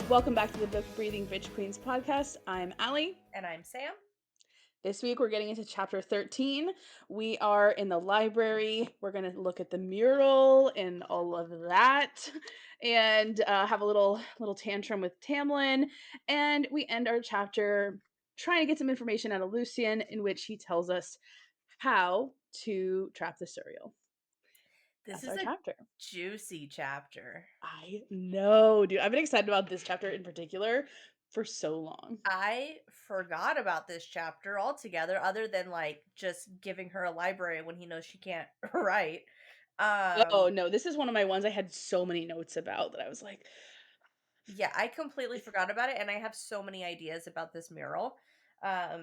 Welcome back to the Book Breathing Bitch Queens podcast. I'm Allie. And I'm Sam. This week we're getting into chapter 13. We are in the library. We're going to look at the mural and all of that and have a little tantrum with Tamlin. And we end our chapter trying to get some information out of Lucien in which he tells us how to trap the Suriel. This That's is our a chapter. juicy chapter. I know, dude. I've been excited about this chapter in particular for so long. I forgot about this chapter altogether, other than like just giving her a library when he knows she can't write. Oh, no, this is one of my ones I had so many notes about that I was like, Yeah, I completely forgot about it, and I have so many ideas about this mural.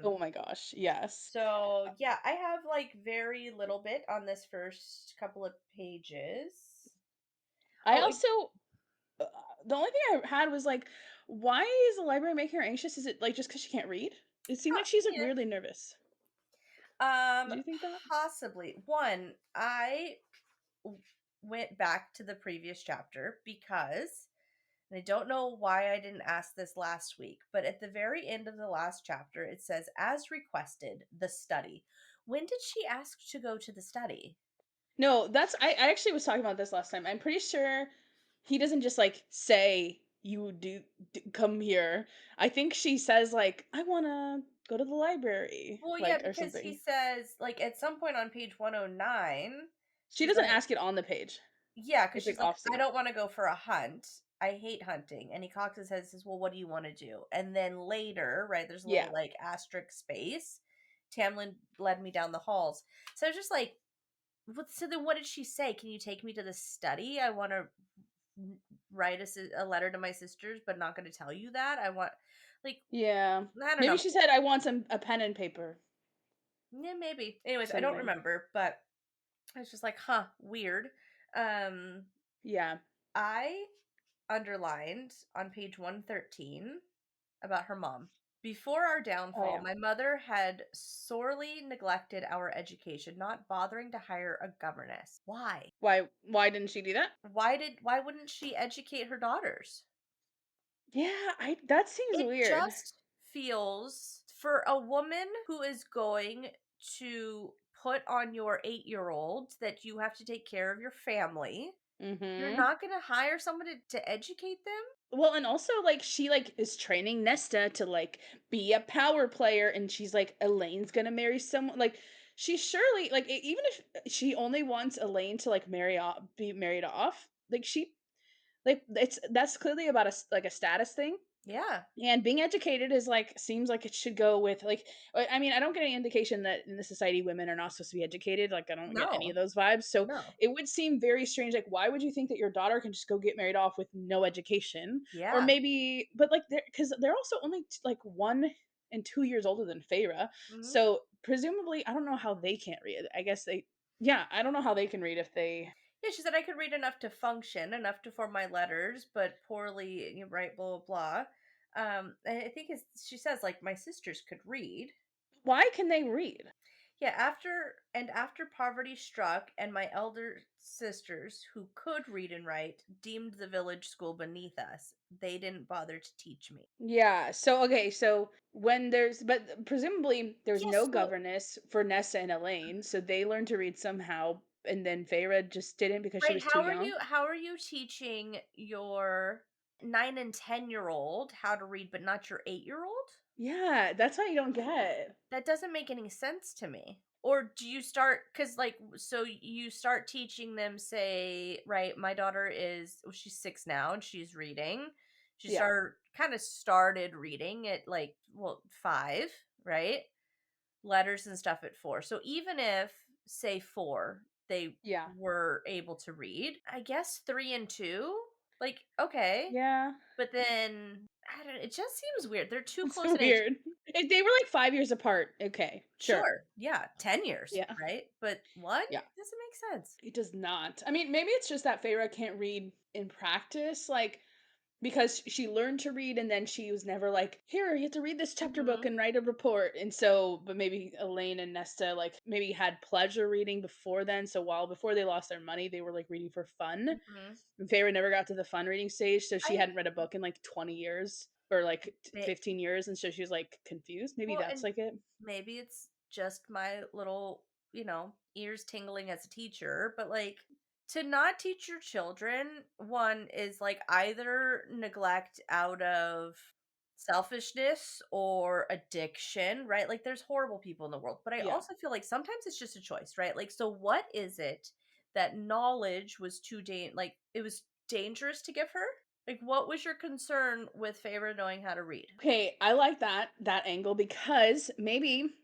oh my gosh, yes. So yeah, I have like very little bit on this first couple of pages. I Oh, also uh, the only thing I had was like, why is the library making her anxious? Is it like just because she can't read? It seemed like she's like yeah. weirdly nervous. Um, Do you think that? Possibly. One, I went back to the previous chapter because, and I don't know why I didn't ask this last week, but at the very end of the last chapter, it says, as requested, the study. When did she ask to go to the study? No, that's I actually was talking about this last time. I'm pretty sure he doesn't just like say you come here. I think she says like I want to go to the library Well, yeah, like or because he something. says, like, at some point on page 109, She she's doesn't like, ask it on the page. yeah, because It's like she's like, I offscene. don't want to go for a hunt. I hate hunting. And he cocks his head and says, well, what do you want to do? And then later, right, there's a little Yeah. like asterisk space. Tamlin led me down the halls. So I was just like, so then what did she say? Can you take me to the study? I want to write a letter to my sisters, but not going to tell you that. I want, like, Yeah. I don't Maybe know. she said I want a pen and paper. Yeah, maybe. Anyways, I don't Something. remember, but I was just like, huh, weird. Um, Yeah. I underlined on page 113 about her mom. Before our Oh downfall, yeah. my mother had sorely neglected our education, not bothering to hire a governess. Why? Why didn't she do that? Why wouldn't she educate her daughters? Yeah, I that seems It weird. just feels for a woman who is going to put on your 8-year-old that you have to take care of your family. You're Mhm. not going to hire someone to educate them? Well, and also like she like is training Nesta to like be a power player and she's like Elaine's going to marry someone like she surely like even if she only wants Elaine to like be married off, like she like that's clearly about like a status thing. Yeah. And being educated is like seems like it should go with like I mean, I don't get any indication that in the society women are not supposed to be educated. Like I don't get any of No. those vibes. So No. it would seem very strange. Like, why would you think that your daughter can just go get married off with no education? Or Yeah. maybe but like they're because they're also only like 1 and 2 years older than Feyre. Mhm. So presumably I don't know how they can't read. I guess they yeah, I don't know how they can read if they Yeah, she said I could read enough to function, enough to form my letters, but poorly write blah blah blah. And I think she says like my sisters could read. why can they read? Yeah, after poverty struck, and my elder sisters, who could read and write, deemed the village school beneath us, they didn't bother to teach me. Yeah. So okay. So when there's, but presumably there's Yes. no governess for Nessa and Elaine, so they learned to read somehow, and then Feyre just didn't because she Right, was too young. how are you teaching your 9 and 10-year-old how to read but not your 8-year-old? Yeah, that's what I don't get. That doesn't make any sense to me. Or do you start cuz like so you start teaching them, say, right, my daughter is, well, she's 6 now and she's reading. She Yeah. started reading at like, well, 5, right? Letters and stuff at 4. So even if, say, 4, they Yeah. were able to read, I guess 3 and 2, like, okay. Yeah. But then I don't, it just seems weird. They're too It's close so in age. weird. If they were like 5 years apart, okay, sure. Sure, yeah, 10 years, Yeah. right? But 1? Yeah. Doesn't make sense. It does not. I mean, maybe it's just that Feyre can't read in practice. Like because she learned to read and then she was never like, here, you have to read this chapter book Mhm. and write a report. And so, but maybe Elaine and Nesta like maybe had pleasure reading before then. So while before they lost their money, they were like reading for fun. Mhm. And Feyre never got to the fun reading stage, so she I hadn't read a book in like 20 years or like may 15 years. And so she was like confused. Maybe well, that's and like it. maybe it's just my little, ears tingling as a teacher, but like to not teach your children, one is like either neglect out of selfishness or addiction, right? Like there's horrible people in the world, but I Yeah. also feel like sometimes it's just a choice, right? Like, so what is it that knowledge was like it was dangerous to give her? Like, what was your concern with Feyre knowing how to read? Okay, I like that angle because maybe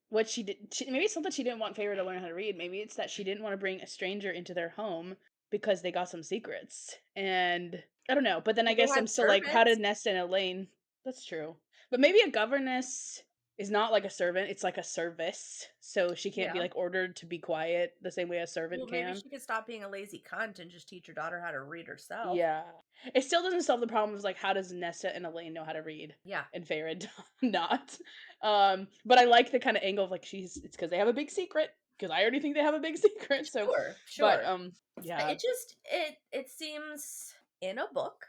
what maybe it's not that she didn't want Feyre to learn how to read. Maybe it's that she didn't want to bring a stranger into their home because they got some secrets. And I don't know, but then I But they guess had I'm still like, how servants. did Nesta and Elaine? That's true, but maybe a governess is not like a servant; it's like a service. So she can't be Yeah. like ordered to be quiet the same way a Well, servant maybe can. she could stop being a lazy cunt and just teach her daughter how to read herself. Yeah. It still doesn't solve the problem of, like, how does Nesta and Elaine know how to read Yeah. and Feyre not? But I like the kinda angle of, like, it's because they have a big secret. Because I already think they have a big secret, so Sure, but, sure. yeah. It just it seems in a book,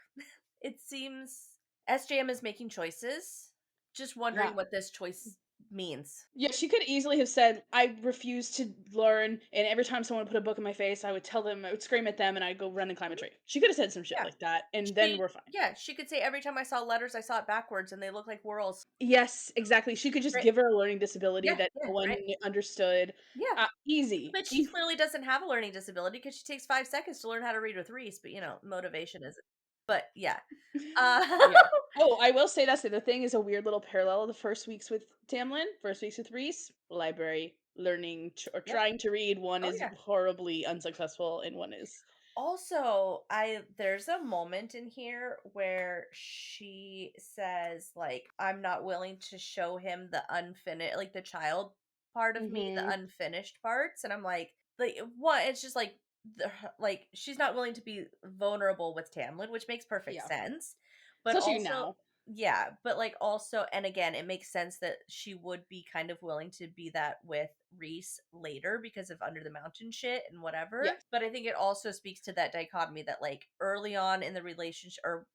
it seems SJM is making choices. Just Yeah. wondering what this choice means. Yeah, she could easily have said, "I refuse to learn," and every time someone put a book in my face, I would scream at them, and I'd go run and climb a Mhm. tree. She could have said some shit Yeah. like that, and then we're fine. She could say every time I saw letters, I saw it backwards and they look like whirls. Yes, exactly. She could just Right. give her a learning disability Yeah, that yeah, no one right. understood. Yeah. Easy. But she clearly doesn't have a learning disability because she takes 5 seconds to learn how to read with Reese, but, motivation is but yeah. Uh, Yeah. Oh, I will say that's the thing is a weird little parallel. The first weeks with Tamlin, first weeks with Rhys, library, learning or yep. trying to read. One Oh, is yeah. horribly unsuccessful, and one is Also, I there's a moment in here where she says, like, "I'm not willing to show him the unfinished like, the child part of me, the hmm unfinished parts," and I'm like, what? It's just like like she's not willing to be vulnerable with Tamlin, which makes perfect yeah, sense. But especially also, now. yeah, but like also, and again, it makes sense that she would be kind of willing to be that with Reese later because of Under the Mountain shit and whatever. Yeah, But I think it also speaks to that dichotomy that like early on in the relationship, or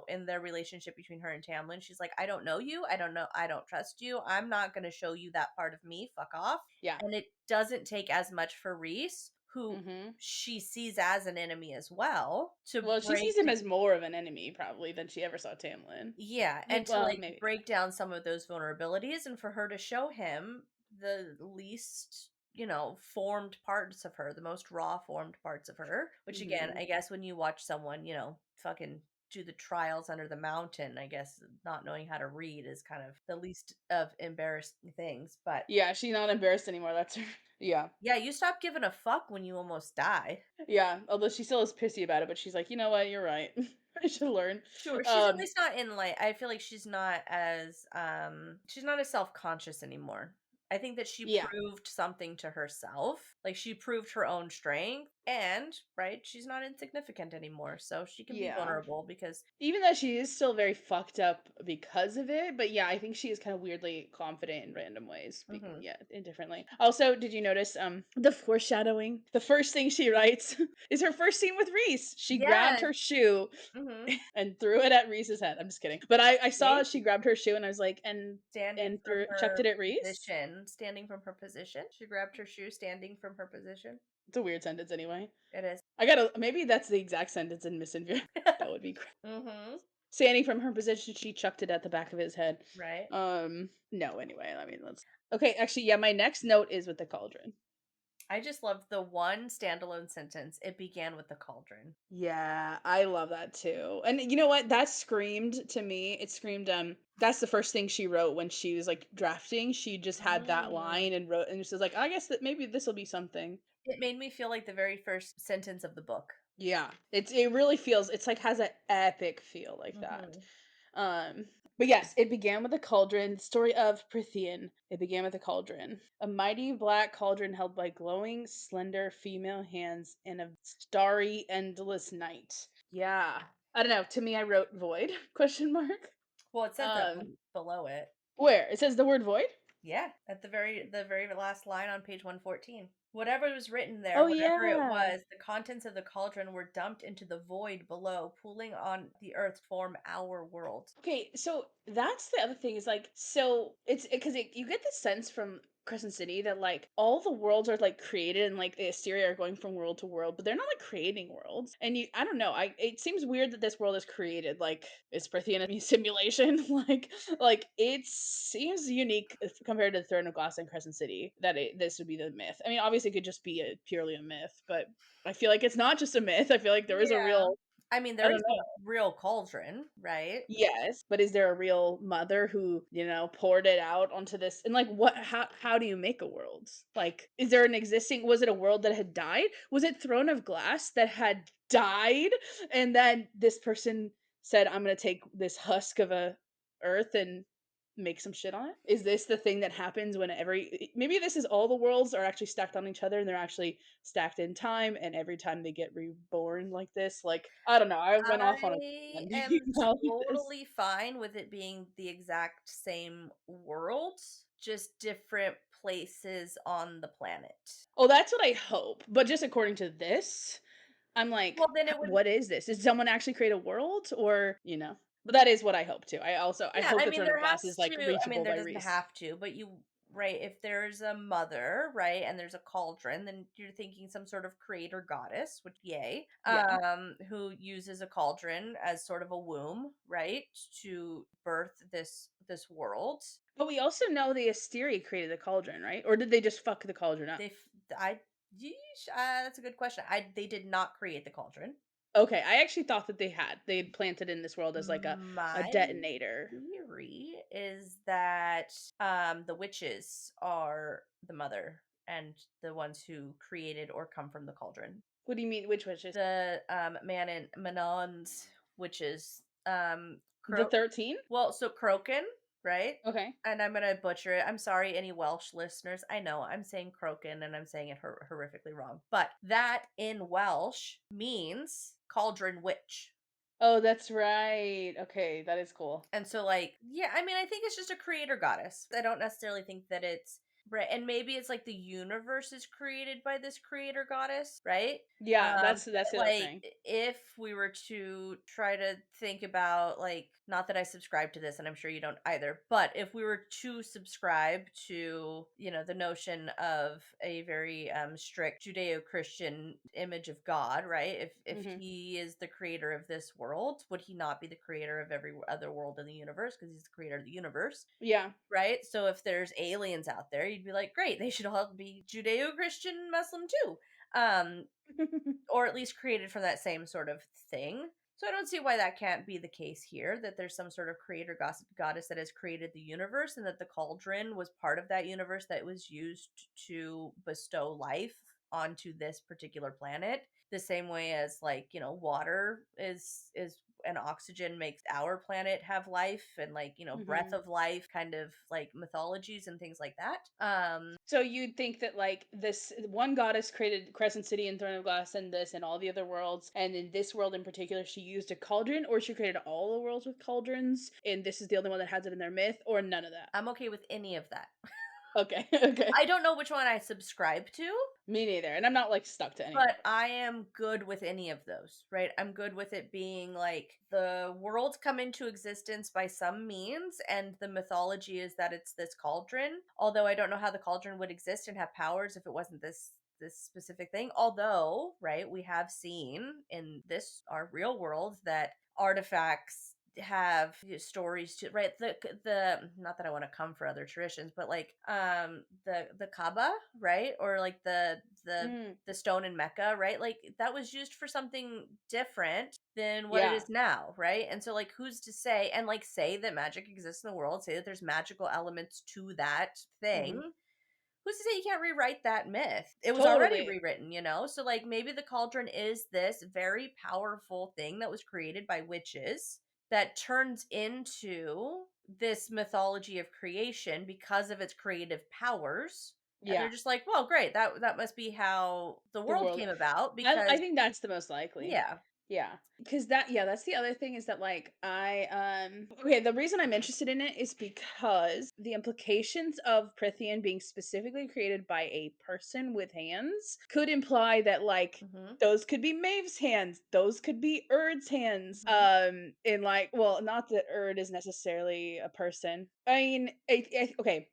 in their relationship between her and Tamlin, she's like, I don't know you, I don't trust you, I'm not going to show you that part of me, fuck off. yeah. And it doesn't take as much for Reese, who hmm she sees as an enemy as well, to Well, she break sees him as more of an enemy probably than she ever saw Tamlin. yeah, and to Well, like maybe break down some of those vulnerabilities and for her to show him the least, formed parts of her, the most raw formed parts of her, which not. again, I guess when you watch someone, fucking do the trials under the mountain, I guess not knowing how to read is kind of the least of embarrassing things, but Yeah, she's not embarrassed anymore. That's her. Yeah, yeah, you stop giving a fuck when you almost die. yeah. Although she still is pissy about it, but she's like, you know what? You're right. I should learn. Sure, she's at Um, least not in like I feel like she's not as self-conscious anymore. I think that she yeah, proved something to herself. Like she proved her own strength and, right, she's not insignificant anymore. So she can be yeah. vulnerable because Even though she is still very fucked up because of it, but yeah, I think she is kind of weirdly confident in random ways. mhm. Yeah, indifferently. Also, did you notice the foreshadowing? The first thing she writes is her first scene with Reese. She grabbed Yes. her shoe Mhm. and threw it at Reese's head. I'm just kidding. But I saw See? she grabbed her shoe and I was like, Standing and from threw chucked her it at Reese. position. Standing from her position. She grabbed her shoe standing from her position. It's a weird sentence anyway. It is. I gotta maybe that's the exact sentence in Miss Invia. That would be great. Mhm. Standing from her position, she chucked it at the back of his head. Right. No, anyway, I mean, let's. Okay, actually, yeah, my next note is with the cauldron. I just loved the one standalone sentence. It began with the cauldron. Yeah, I love that too. And you know what? That screamed to me. It screamed, that's the first thing she wrote when she was like drafting. She just had that Mm. line and wrote, and she was like, I guess that maybe this will be something. It made me feel like the very first sentence of the book. Yeah, it really feels it's like has an epic feel like that. Mhm. Um, but yes, it began with a cauldron. Story of Prythian. It began with a cauldron. A mighty black cauldron held by glowing, slender female hands in a starry, endless night. Yeah. I don't know. To me, I wrote void question mark. Well, it says that Um, below it. where it says the word void. Yeah, at the very last line on page 114. Whatever was written there, Oh whatever it yeah. was, the contents of the cauldron were dumped into the void below, pooling on the earth to form our world. Okay, so that's the other thing is like, so it's because you get the sense from Crescent City that like all the worlds are like created and like the Asteri are going from world to world, but they're not like creating worlds. And I don't know, it seems weird that this world is created. Like, is Prythian a simulation? like it seems unique compared to the Throne of Glass and Crescent City that this would be the myth. I mean, obviously, it could just be purely a myth, but I feel like it's not just a myth. I feel like there is a Yeah. real. I mean, I there don't is a know. real cauldron, right? Yes, but is there a real mother who, poured it out onto this and like what how do you make a world? Like is there an existing was it a world that had died? Was it Throne of Glass that had died and then this person said I'm going to take this husk of a earth and make some shit on it? Is this the thing that happens when maybe this is all the worlds are actually stacked on each other and they're actually stacked in time and every time they get reborn like this? Like I don't know. I went off on a I tangent am about this. totally fine with it being the exact same world, just different places on the planet. Oh, that's what I hope, but just according to this, I'm like, Well, then it would. What is this? Did someone actually create a world or?" But that is what I hope too. I Yeah, hope I the mean, Throne of there Glass has is, like, to. I mean, reachable there by doesn't Rhys. have to, but right, if there's a mother, right, and there's a cauldron, then you're thinking some sort of creator goddess, which yay, Yeah. who uses a cauldron as sort of a womb, right, to birth this world. But we also know the Asteri created the Cauldron, right? Or did they just fuck the Cauldron up? They, I, yeesh, that's a good question. They did not create the cauldron. Okay, I actually thought that they'd planted in this world as, like, a My detonator. theory is that the witches are the mother and the ones who created or come from the cauldron. What do you mean which witches? The Manon's witches. The 13? Well, so Crochan, right? Okay. And I'm gonna butcher it. I'm sorry, any Welsh listeners. I know I'm saying Crochan and I'm saying it horrifically wrong. But that in Welsh means cauldron witch. Oh, that's right. Okay, that is cool. And so, like, yeah, I mean, I think it's just a creator goddess. I don't necessarily think that it's right. And maybe it's like the universe is created by this creator goddess, right? Yeah, that's But, the other like, thing. if we were to try to think about, like, not that I subscribe to this, and I'm sure you don't either, but if we were to subscribe to, the notion of a very strict Judeo-Christian image of God, right? If Mhm. he is the creator of this world, would he not be the creator of every other world in the universe because he's the creator of the universe? Yeah. Right? So if there's aliens out there, you'd be like, great, they should all be Judeo-Christian Muslim too. Um, or at least created from that same sort of thing. So I don't see why that can't be the case here, that there's some sort of creator goddess that has created the universe and that the cauldron was part of that universe that was used to bestow life onto this particular planet. The same way as, like, water is and oxygen makes our planet have life, and, like, breath Mhm. of life kind of like mythologies and things like that. So you'd think that like this one goddess created Crescent City and Throne of Glass and this and all the other worlds, and in this world in particular, she used a cauldron, or she created all the worlds with cauldrons, and this is the only one that has it in their myth, or none of that. I'm okay with any of that. Okay, okay. I don't know which one I subscribe to, Me neither, and I'm not like stuck to any of but them. I am good with any of those, right? I'm good with it being like the worlds come into existence by some means, and the mythology is that it's this cauldron. Although I don't know how the cauldron would exist and have powers if it wasn't this specific thing. Although, right, we have seen in this our real world that artifacts have stories to, right, the not that I want to come for other traditions, but like the Kaaba, right, or like Mm, the stone in Mecca, right, like that was used for something different than what it yeah. is now, right? And so, like, who's to say, and like say that magic exists in the world, say that there's magical elements to that Mhm. thing, who's to say you can't rewrite that myth? It was already Totally. rewritten, So, like, maybe the cauldron is this very powerful thing that was created by witches that turns into this mythology of creation because of its creative powers. And they're Yeah. just like, well, great. That must be how the The world world. came about I because think that's the most likely. yeah. Yeah. Because that's the other thing is that, like, okay, the reason I'm interested in it is because the implications of Prythian being specifically created by a person with hands could imply that, like, Mm-hmm. those could be Maeve's hands, those could be Urd's hands. Mm-hmm. In like, well, not that Urd is necessarily a person. I mean, okay.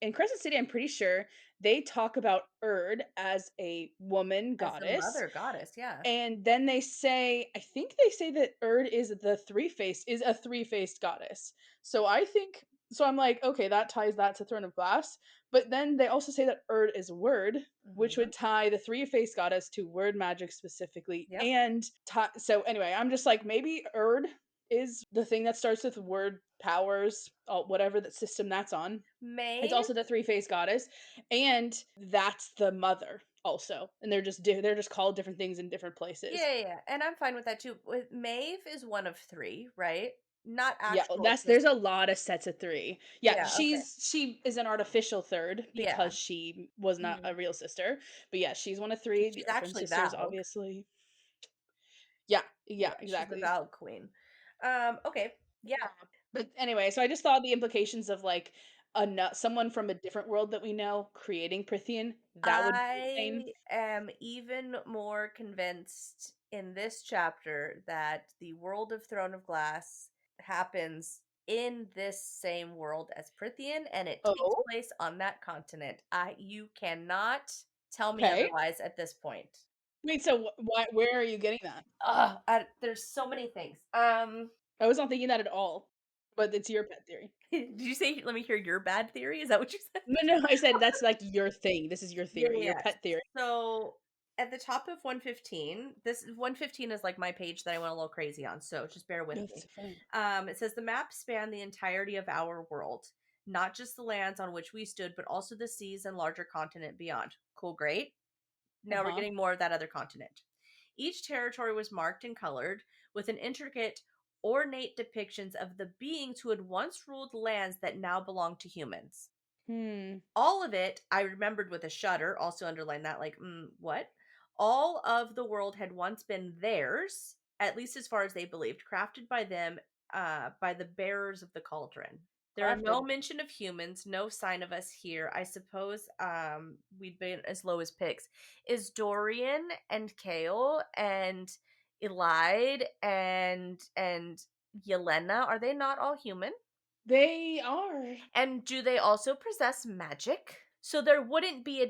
In Crescent City, I'm pretty sure they talk about Urd as a woman As the goddess, mother goddess, yeah. and then they say, I think they say that Urd is a three-faced goddess. So I think, so I'm like, okay, that ties that to Throne of Glass. But then they also say that Urd is word, which Mm-hmm. would tie the three-faced goddess to word magic specifically. Yep. And so anyway, I'm just like, maybe Urd is the thing that starts with word powers, whatever that system that's on. It's Maeve, also the three-faced goddess, and that's the mother also. And they're just called different things in different places. yeah, and I'm fine with that too. With Maeve is one of three, right? Not Yeah, actual that's there's sister. a lot of sets of 3. Yeah, Yeah, okay. she is an artificial third Yeah. because she was not Mhm. a real sister. But yeah, she's one of So 3. The she's orphan actually sisters, Valg. obviously. Yeah, Yeah, yeah, she's the exactly. Valg queen. Okay. Yeah. Yeah. But anyway, so I just thought the implications of like someone from a different world that we know creating Prythian, that would be insane. I am even more convinced in this chapter that the world of Throne of Glass happens in this same world as Prythian and it takes Oh, place on that continent. You cannot tell me okay. otherwise at this point. Wait, so why where are you getting that? There's so many things. I was not thinking that at all, but it's your pet theory. Did you say let me hear your bad theory? Is that what you said? No, no, I said that's like your thing. This is your Yeah, theory, your yeah. pet theory. So at the top of 115, this 115 is like my page that I went a little crazy on, so just bear with That's me. so funny. It says the map spanned the entirety of our world, not just the lands on which we stood, but also the seas and larger continent beyond. Cool, great. Now we're Uh-huh. getting more of that other continent. Each territory was marked and colored with an intricate, ornate depictions of the beings who had once ruled lands that now belong to humans. Hmm. All of it, I remembered with a shudder, also underline that, like, what? All of the world had once been theirs, at least as far as they believed, crafted by them, by the bearers of the cauldron. There are no Crafted. mention of humans, no sign of us here. I suppose we'd been as low as pigs. Is Dorian and Kale and Elide and Yelena, are they not all human? They are. And do they also possess magic? So there wouldn't be a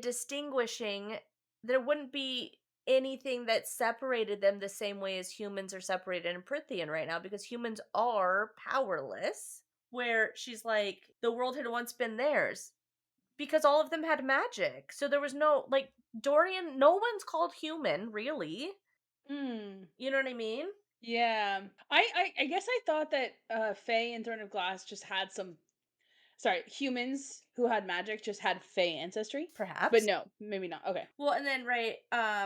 there wouldn't be anything that separated them the same way as humans are separated in Prythian right now because humans are powerless. Where she's like, the world had once been theirs because all of them had magic. So there was no, like, Dorian, no one's called human, really. Hmm. You know what I mean? Yeah. I guess I thought that Fae and Throne of Glass just had some, sorry, humans who had magic just had Fae ancestry. But Perhaps. no, maybe not. Okay. Well, and then right,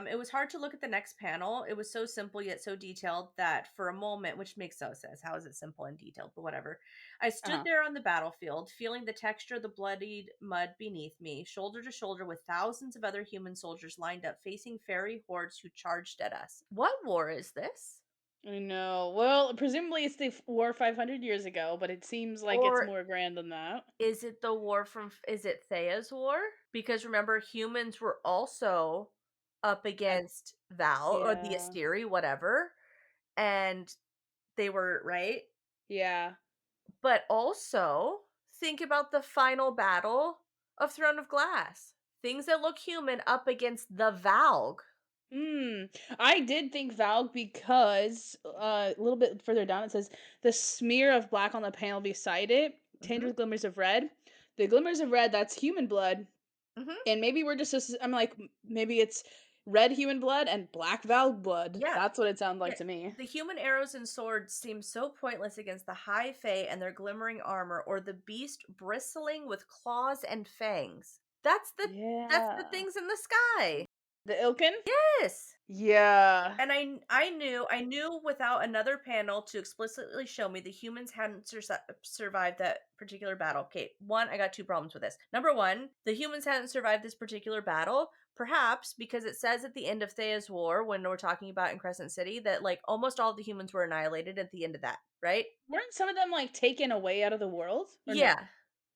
it was hard to look at the next panel. It was so simple yet so detailed that for a moment, which makes no sense. How is it simple and detailed? But whatever. I stood Uh-huh. there on the battlefield, feeling the texture of the bloodied mud beneath me, shoulder to shoulder with thousands of other human soldiers lined up, facing fairy hordes who charged at us. What war is this? I know. Well, presumably it's the war 500 years ago, but it seems like it's Or more grand than that. is it the war from? Is it Thea's war? Because remember, humans were also up Uh, against Val or the yeah. Asteri, whatever, and they were right. Yeah. But also think about the final battle of Throne of Glass. Things that look human up against the Valg. Hmm. I did think Valg because a little bit further down it says the smear of black on the panel beside it, tinged Hmm. with glimmers of red. The glimmers of red, that's human blood, Hmm. and maybe we're just. I'm like maybe it's red human blood and black Valg blood. Yeah. That's what it sounds like Yeah. to me. The human arrows and swords seem so pointless against the high fae and their glimmering armor, or the beast bristling with claws and fangs. That's the Yeah. things in the sky. The Ilkin? Yes. Yeah. And I knew without another panel to explicitly show me the humans hadn't survived that particular battle. Okay, one, I got two problems with this. Number one, the humans hadn't survived this particular battle, perhaps because it says at the end of Theia's war, when we're talking about in Crescent City, that like almost all the humans were annihilated at the end of that, right? Weren't some of them, like, taken away out of the world? Or no? Yeah.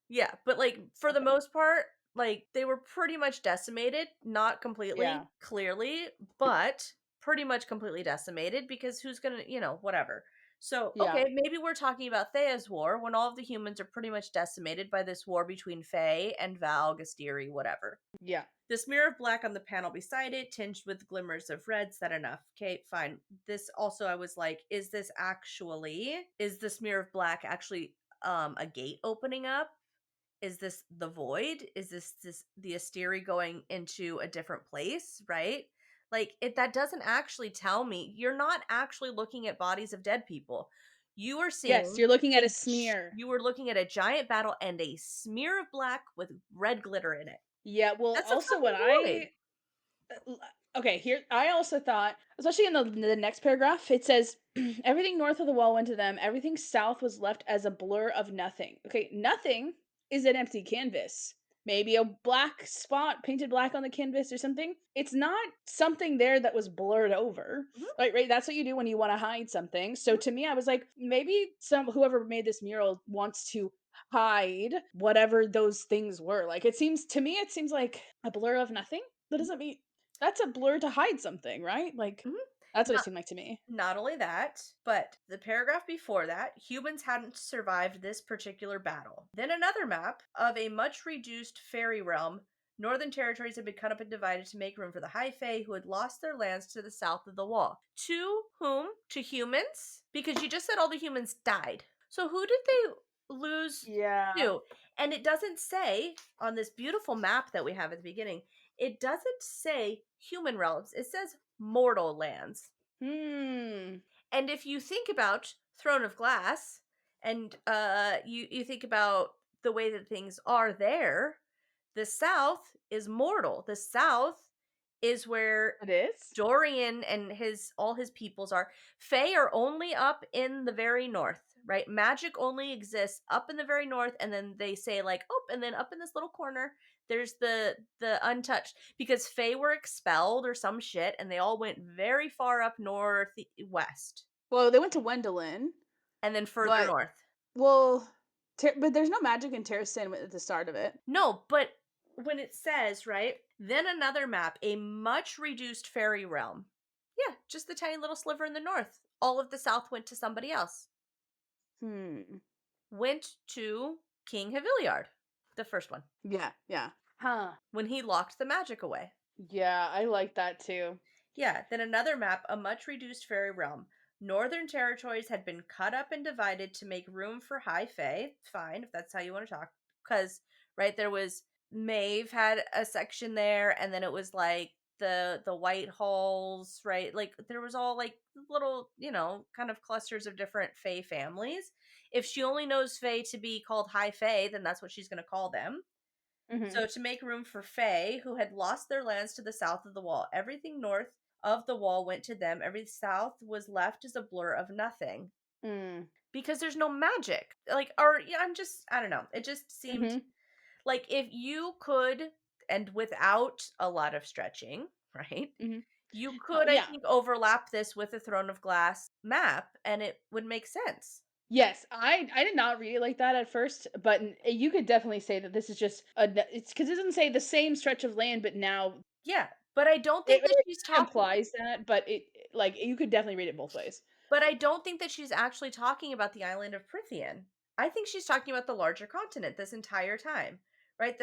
Yeah, but like for the Okay. most part, like they were pretty much decimated, not Yeah. completely, clearly, but pretty much completely decimated because who's gonna, whatever. So, Yeah. okay, maybe we're talking about Theia's war when all of the humans are pretty much decimated by this war between Fae and Valg, Asteri, whatever. Yeah. The smear of black on the panel beside it, tinged with glimmers of red, said enough. Okay, fine. This also, I was like, is the smear of black actually a gate opening up? Is this the void? Is this the Asteri going into a different place, right? Like that doesn't actually tell me. You're not actually looking at bodies of dead people. You are Yes, seeing you're looking at a smear. you were looking at a giant battle and a smear of black with red glitter in it. Yeah, well, That's a also what fucking void. I l okay, here I also thought, especially in the next paragraph, it says, "Everything north of the wall went to them, everything south was left as a blur of nothing." Okay, nothing is an empty canvas. Maybe a black spot painted black on the canvas or something. It's not something there that was blurred over. Mhm, Right, that's what you do when you wanna hide something. So mhm, to me, I was like, maybe whoever made this mural wants to hide whatever those things were. Like, it seems like a blur of nothing. That doesn't mean that's a blur to hide something, right? Like, mhm. that's what it Not seemed like to me. not only that, but the paragraph before that, humans hadn't survived this particular battle. Then another map of a much reduced fairy realm. Northern territories had been cut up and divided to make room for the High Fae who had lost their lands to the south of the wall. To whom? To humans? Because you just said all the humans died. So who did they lose Yeah. to? And it doesn't say on this beautiful map that we have at the beginning, it doesn't say human realms. It says mortal lands. Hmm. And if you think about Throne of Glass and you think about the way that things are there, the South is mortal. The South is where It is? Dorian and all his peoples are. Fae are only up in the very north, right? Magic only exists up in the very north, and then they say like, oh, and then up in this little corner, there's the untouched because Fae were expelled or some shit, and they all went very far up northwest, Well, they went to Wendelin, and then further but north. well, but there's no magic in Terrasin at the start of it. No, but when it says right, then another map, a much reduced fairy realm. Yeah, just the tiny little sliver in the north. All of the south went to somebody else. Hmm. Went to King Haviliard, the first one, Yeah, yeah. Huh. when he locked the magic away. Yeah, I like that too. Yeah, then another map, a much reduced fairy realm. Northern territories had been cut up and divided to make room for High Fae. Fine, if that's how you want to talk. Because, right, there was Maeve had a section there, and then it was like the White Halls, right? Like there was all like little, kind of clusters of different Fae families. If she only knows Fae to be called High Fae, then that's what she's going to call them. Mhm. So, to make room for Fae, who had lost their lands to the south of the wall, everything north of the wall went to them. Every south was left as a blur of nothing Mm. because there's no magic. Like, or yeah, I don't know. It just seemed Mhm. like if you could, and without a lot of stretching, right? Mhm. You Oh, could, I yeah. think, overlap this with a Throne of Glass map and it would make sense. Yes, I did not read it like that at first, but you could definitely say that this is just it's because it doesn't say the same stretch of land, but now Yeah. But I don't it, think that it she's kinda talking implies that, but like you could definitely read it both ways. But I don't think that she's actually talking about the island of Prythian. I think she's talking about the larger continent this entire time, right?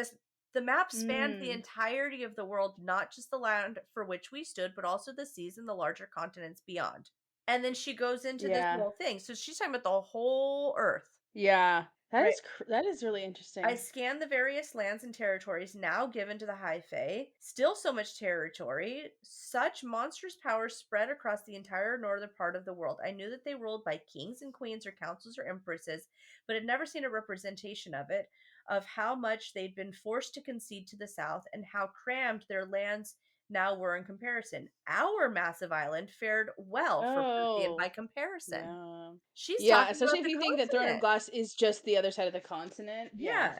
The map spans the Mm. entirety of the world, not just the land for which we stood, but also the seas and the larger continents beyond. And then she goes into this Yeah. whole thing. So she's talking about the whole earth, Yeah. right? That is really I interesting. scanned the various lands and territories now given to the High Fae. Still so much territory. Such monstrous power spread across the entire northern part of the world. I knew that they ruled by kings and queens or councils or empresses, but had never seen a representation of it, of how much they'd been forced to concede to the south and how crammed their lands Now we're in comparison. Our massive island fared well for Prythian by Oh, comparison. yeah. She's Yeah, talking especially about if the you think that Throne of continent. Glass is just the other side of the continent. Yeah. Yeah.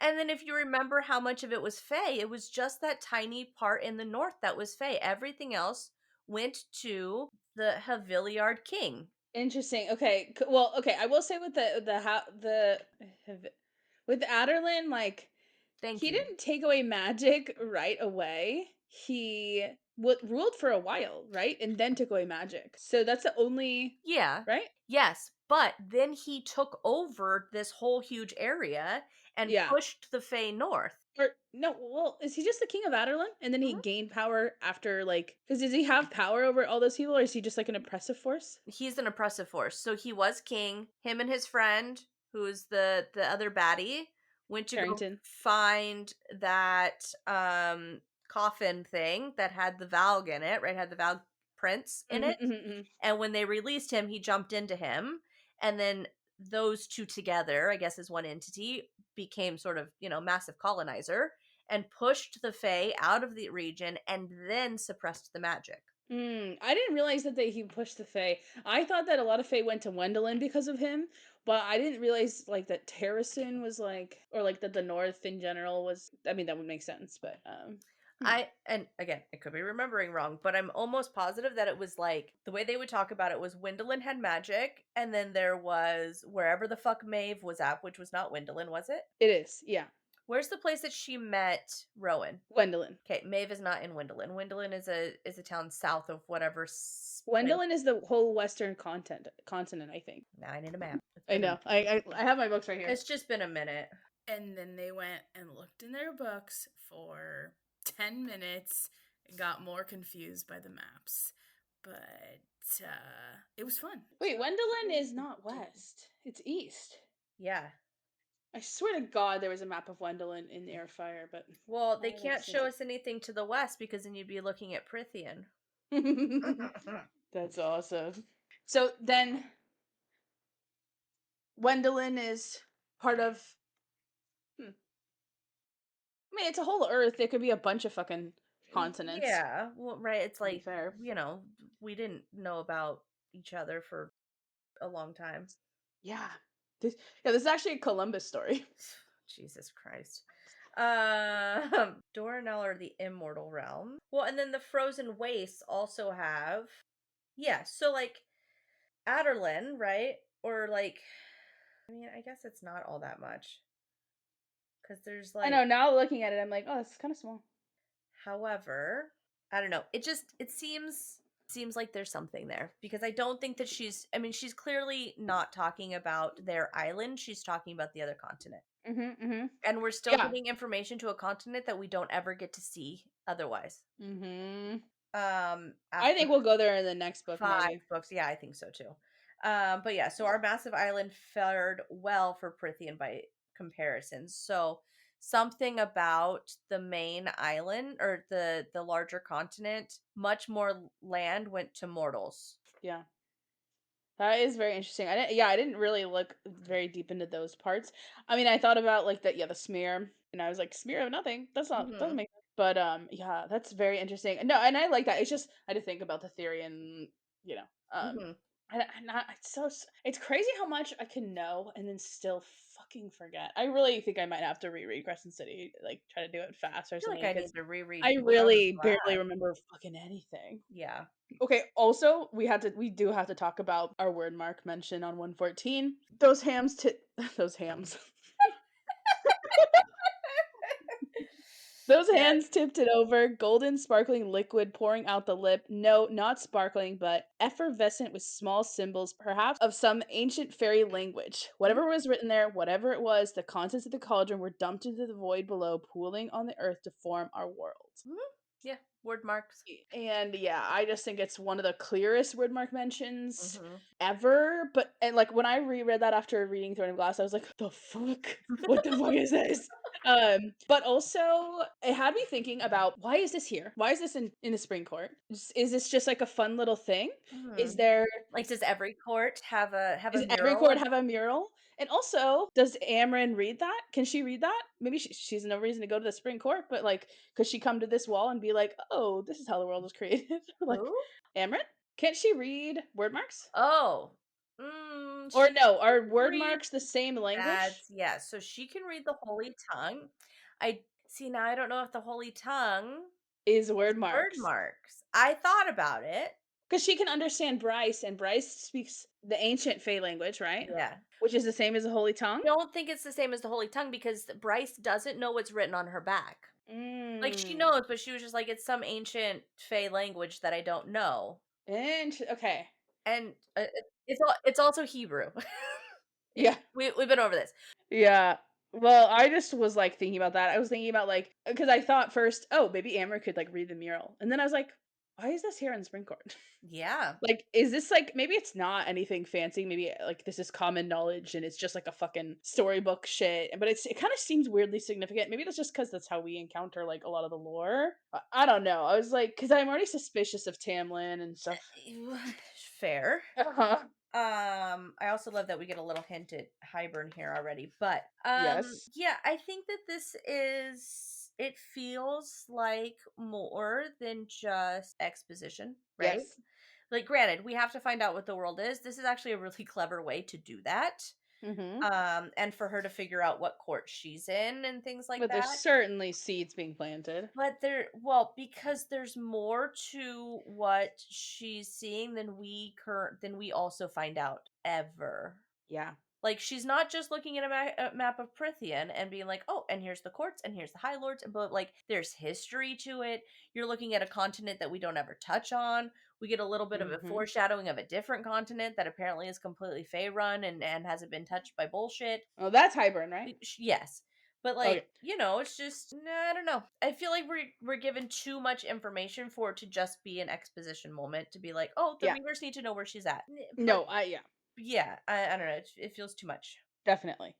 And then if you remember how much of it was Fae, it was just that tiny part in the north that was Fae. Everything else went to the Haviliard king. Interesting. Okay. Well, okay. I will say with with Aderlin, like Thank he you. didn't take away magic right away. He ruled for a while, right, and then took away magic. So that's the only Yeah. right. Yes, but then he took over this whole huge area and Yeah. pushed the Fae north. Or no, well, is he just the king of Aderlin, and then he Mhm. gained power after like? Because does he have power over all those people, or is he just like an oppressive force? He's an oppressive force. So he was king. Him and his friend, who's the other baddie, went to go Carrington. find that coffin thing that had the valg in it, right? Had the valg prints in it. Mm-hmm. And when they released him, he jumped into him. And then those two together, I guess as one entity, became sort of, massive colonizer and pushed the Fae out of the region and then suppressed the magic. I didn't realize that he pushed the Fae. I thought that a lot of Fae went to Wendelin because of him, but I didn't realize like that Terrasun was like, or like that the North in general was. I mean, that would make sense, but And again, I could be remembering wrong, but I'm almost positive that it was like the way they would talk about it was Wendelin had magic, and then there was wherever the fuck Maeve was at, which was not Wendelin, was it? it is. Yeah, Where's the place that she met Rowan? Wendelin. Okay, Maeve is not in Wendelin. Wendelin is a town south of whatever place. Wendelin is the whole Western continent. I think. Now I need a map. I know. I have my books right here. It's just been a minute. And then they went and looked in their books for 10 minutes and got more confused by the maps. But it was fun. Wait, Wendelin is not west. It's east. Yeah. I swear to God, there was a map of Wendelin in Airfire, but Well, they can't show us anything to the west because then you'd be looking at Prythian. That's awesome. So then, Wendelin is part of. I mean, it's a whole Earth. It could be a bunch of fucking continents. Yeah, well, right. It's To be like, fair. we didn't know about each other for a long time. Yeah. This is actually a Columbus story. Jesus Christ. Doranel or the Immortal Realm. Well, and then the Frozen Wastes also have, so like Aderlin, right? Or like, I mean, I guess it's not all that much. Because there's I like, know, now looking at it, I'm like, oh, it's kind of small. however, I don't know. It seems like there's something there because I don't think that she's clearly not talking about their island. She's talking about the other continent. And we're still getting information to a continent that we don't ever get to see otherwise. I think we'll go there in the next book. 5 maybe. books. Yeah, I think so too. But yeah, so our massive island fared well for Prythian by comparison. So something about the main island or the larger continent, much more land went to mortals. Yeah. That is very interesting. I didn't really look very deep into those parts. I mean, I thought about like the smear, and I was like, smear of nothing. That's not doesn't make sense. But yeah, that's very interesting. No, and I like that. It's just I had to think about the theory and it's crazy how much I can know and then still fucking forget. I really think I might have to reread Crescent City, like try to do it fast or I feel something. like I need to reread. I really barely remember fucking anything. Yeah. Okay, also we do have to talk about our wyrdmark mention on 114. Those hams those hams. Those hands tipped it over, golden sparkling liquid pouring out the lip. No, not sparkling, but effervescent with small symbols, perhaps of some ancient fairy language. Whatever was written there, whatever it was, the contents of the cauldron were dumped into the void below, pooling on the earth to form our world. Yeah, wyrdmarks. And yeah, I just think it's one of the clearest wyrdmark mentions ever. And like when I reread that after reading Throne of Glass, I was like, the fuck? What the fuck is this? But also it had me thinking about why is this here? Why is this in the spring court? Is this just like a fun little thing? Is there like does every court have a mural? Every court have a mural? And also, does Amren read that? Can she read that? Maybe she has no reason to go to the spring court, but like, could she come to this wall and be like, oh, this is how the world was created. Like, Who? Amren? Can't she read word marks? Oh. Or She no, are can word read marks the same language? yeah, so she can read the Holy Tongue. I see now I don't know if the Holy Tongue Is is word word marks. marks. I thought about it. Because she can understand Bryce, and Bryce speaks the ancient Fey language, right? Yeah. Which is the same as the Holy Tongue? I don't think it's the same as the Holy Tongue because Bryce doesn't know what's written on her back. Like she Mm. knows, but she was just like, it's some ancient Fey language that I don't know. Okay. And it's also Hebrew. Yeah. We've been over this. Yeah. Well, I just was like thinking about that. I was thinking about like because I thought first, oh, maybe Amber could like read the mural, and then I was like, why is this here in Springcourt? Yeah. Like, is this like maybe it's not anything fancy? Maybe like this is common knowledge and it's just like a fucking storybook shit. But it kind of seems weirdly significant. Maybe that's just because that's how we encounter like a lot of the lore. I don't know. I was like, because I'm already suspicious of Tamlin and stuff. Fair. Uh-huh. I also love that we get a little hint at Hybern here already. But Yes. yeah, I think that it feels like more than just exposition, right? Yes. Like granted, we have to find out what the world is. This is actually a really clever way to do that. Mm-hmm. And for her to figure out what court she's in and things like But there's that. certainly seeds being planted. But because there's more to what she's seeing than we also find out ever. Yeah. Like she's not just looking at a map of Prythian and being like, oh, and here's the courts and here's the High Lords, but like there's history to it. You're looking at a continent that we don't ever touch on. We get a little bit of a Mm-hmm. foreshadowing of a different continent that apparently is completely Fey run and hasn't been touched by bullshit. Oh, that's Hybern, right? Yes. But like, Okay. it's just I don't know. I feel like we're given too much information for it to just be an exposition moment to be like, oh, the Yeah. readers need to know where she's at. But No, yeah. yeah, I don't know. It feels too much. Definitely.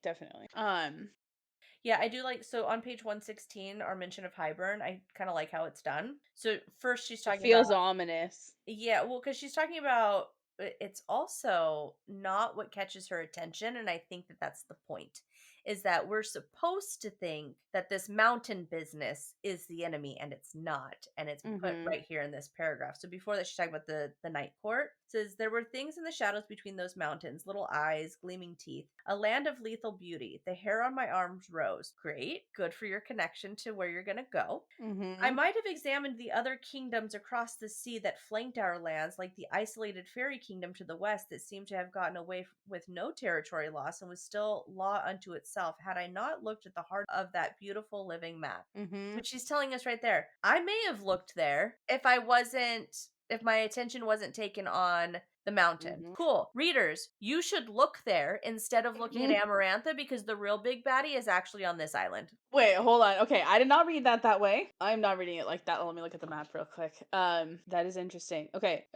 Yeah, I do like so on page 116, our mention of Hybern, I kind of like how it's done. So first she's It talking about feels ominous. yeah, well, because she's talking about it's also not what catches her attention, and I think that that's the point. Is that we're supposed to think that this mountain business is the enemy, and it's not, and it's put Mm-hmm. right here in this paragraph. So before that, she's talking about the night court. It says there were things in the shadows between those mountains, little eyes, gleaming teeth, a land of lethal beauty. The hair on my arms rose. Great, good for your connection to where you're gonna go. Mm-hmm. I might have examined the other kingdoms across the sea that flanked our lands, like the isolated fairy kingdom to the west that seemed to have gotten away with no territory loss and was still law unto itself, had I not looked at the heart of that beautiful living map. Mm-hmm. Which she's telling us right there. I may have looked there if my attention wasn't taken on the mountain. Mhm. Cool. Readers, you should look there instead of looking Mhm. at Amarantha because the real big baddie is actually on this island. Wait, hold on. Okay, I did not read that way. I'm not reading it like that. Let me look at the map real quick. That is interesting. Okay.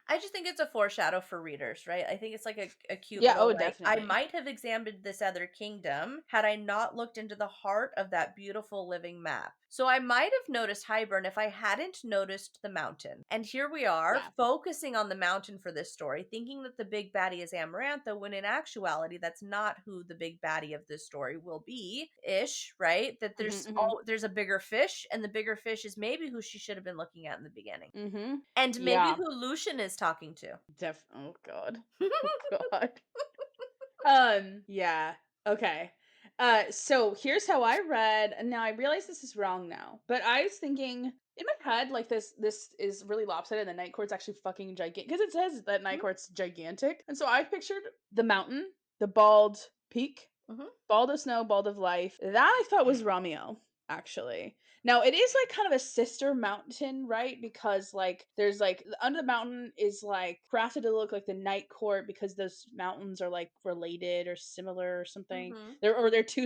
I just think it's a foreshadow for readers, right? I think it's like a cute Yeah, little, oh, like, I definitely. might have examined this other kingdom had I not looked into the heart of that beautiful living map. So I might have noticed Hybern if I hadn't noticed the mountain. And here we are, Yeah. focusing on the mountain for this story, thinking that the big baddie is Amarantha, when in actuality, that's not who the big baddie of this story will be, right? That there's a bigger fish, and the bigger fish is maybe who she should have been looking at in the beginning. Mm-hmm. And maybe Yeah. who Lucien is talking to. Oh god. Oh god. Yeah. Okay. So here's how I read, and now I realize this is wrong now, but I was thinking in my head, like this is really lopsided, and the night court's actually fucking gigantic because it says that night court's gigantic, and so I pictured the mountain, the bald peak, Mhm. bald of snow, bald of life. That I thought was Ramiel, actually. Now it is like kind of a sister mountain, right? Because like there's like under the mountain is like crafted to look like the night court because those mountains are like related or similar or something. Mhm. They're two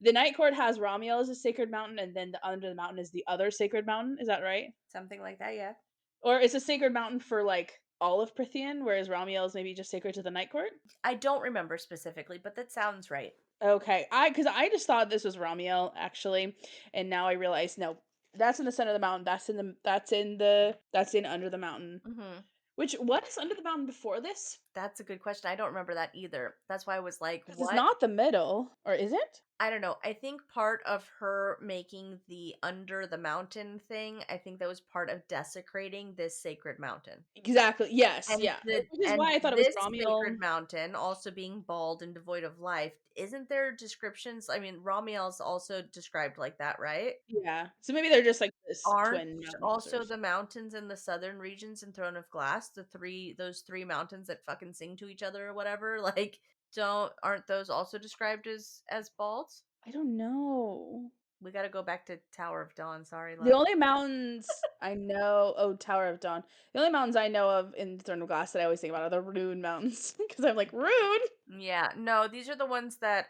the night court has Ramiel as a sacred mountain, and then the under the mountain is the other sacred mountain. Is that right? Something like that, yeah. Or is a sacred mountain for like all of Prythian, whereas Ramiel is maybe just sacred to the night court? I don't remember specifically, but that sounds right. Okay, because I just thought this was Ramiel actually, and now I realize no, that's in the center of the mountain. That's in under the mountain. Mhm. Which what is under the mountain before this? That's a good question. I don't remember that either. That's why I was like, Because it's what? not the middle, or is it? I don't know. I think part of her making the under the mountain thing, I think that was part of desecrating this sacred mountain. Exactly. Yes. And Yeah. Which is why I thought it was this Ramiel. sacred mountain also being bald and devoid of life. Isn't there descriptions? I mean, Ramiel's also described like that, right? Yeah. So maybe they're just like this Aren't twin mountains also or the mountains in the southern regions in Throne of Glass, those three mountains that fucking sing to each other or whatever, like aren't those also described as bald? I don't know. We got to go back to Tower of Dawn. Sorry, The love. only mountains I know, oh, Tower of Dawn. The only mountains I know of in Throne of Glass that I always think about are the Rune Mountains because I'm like Rune. Yeah, no, these are the ones that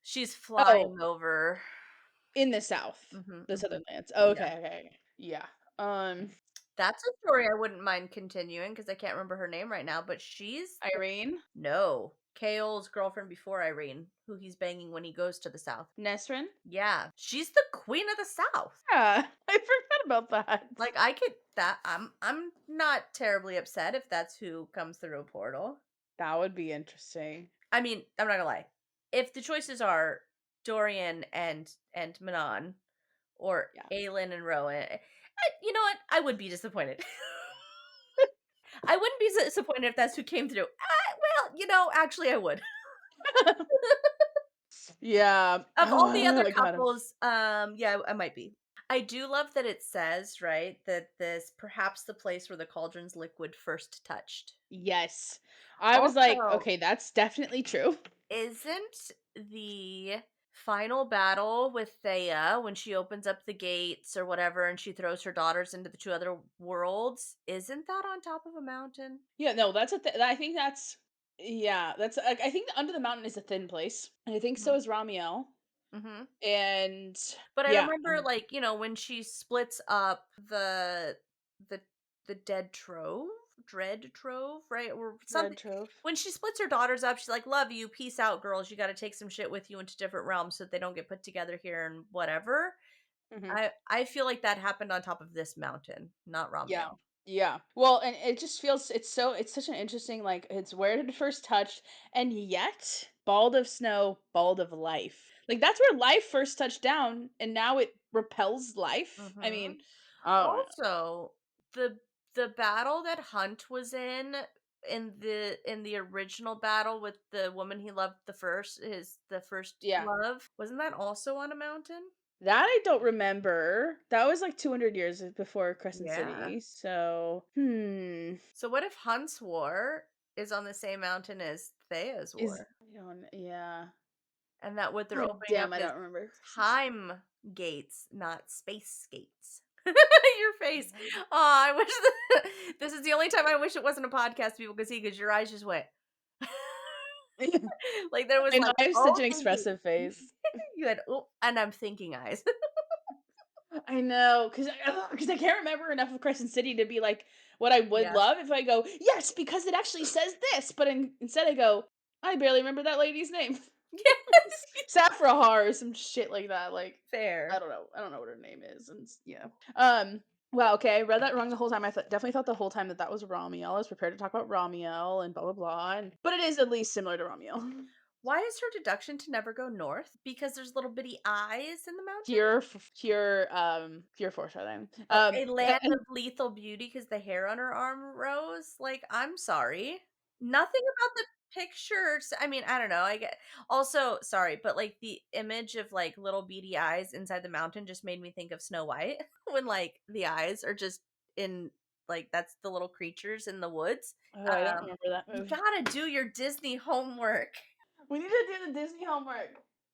she's Oh, flying over. in the south, Mhm, the mhm. Southern Lands. Yeah. Okay. Yeah. Um, That's a story I wouldn't mind continuing because I can't remember her name right now, but she's Irene, no, Kael's girlfriend before Irene, who he's banging when he goes to the south. Nesrin. Yeah, she's the queen of the south. Yeah, I forgot about that. Like I could that I'm not terribly upset if that's who comes through a portal. That would be interesting. I mean, I'm not gonna lie. If the choices are Dorian and Manon or Yeah. Aelin and Rowan, you know what? I would be disappointed. I wouldn't be disappointed if that's who came through. Well, actually, I would. Yeah. Of all the Oh other my god. couples, yeah, I might be. I do love that it says, right, that this perhaps the place where the cauldron's liquid first touched. Yes. I was like, Also, okay, that's definitely true. isn't the final battle with Theia when she opens up the gates or whatever and she throws her daughters into the two other worlds, isn't that on top of a mountain? Yeah, no, that's I think that's yeah, that's I think Under the Mountain is a thin place. And I think so is Ramiel. Mm-hmm. And But I yeah, remember, like, when she splits up the the dead trove, dread trove, right, or something. Red Trove. When she splits her daughters up, she's like, "Love you, peace out, girls. You got to take some shit with you into different realms so that they don't get put together here and whatever." Mhm. I feel like that happened on top of this mountain, not Yeah. Ramiel. Yeah. Well, and it just feels it's such an interesting like it's where it first touched and yet bald of snow, bald of life. Like that's where life first touched down and now it repels life. I Mm-hmm. mean, oh Also, the the battle that Hunt was in the original battle with the woman he loved the first yeah. love, wasn't that also on a mountain? That I don't remember. That was like 200 years before Crescent Yeah. City. So, So what if Hunt's war is on the same mountain as Thea's is war? I don't yeah. And that what they're God opening up damn, I is don't remember. time gates, not space gates. Your face. Oh, I wish this is the only time I wish it wasn't a podcast people could see because your eyes just went like there was I know like I have such oh an thinking. expressive face. You had oh and I'm thinking eyes. I know, because I can't remember enough of Crescent City to be like what I would Yeah, love if I go, yes, because it actually says this. But instead I go, I barely remember that lady's name. yes, Saffrahar or some shit like that. Like, I fair. don't know. I don't know what her name is. And yeah. Um, wow, okay. I read that wrong the whole time. Definitely thought the whole time that was Ramiel. I was prepared to talk about Ramiel and blah, blah, blah. But it is at least similar to Ramiel. Why is her deduction to never go north? Because there's little bitty eyes in the mountain? Pure foreshadowing. Oh, a land of lethal beauty because the hair on her arm rose? Like, I'm sorry. Nothing about the pictures. I mean, I don't know. I get also sorry, but like the image of like little beady eyes inside the mountain just made me think of Snow White when like the eyes are just in like that's the little creatures in the woods. Oh, I don't remember that You movie. gotta do your Disney homework. We need to do the Disney homework.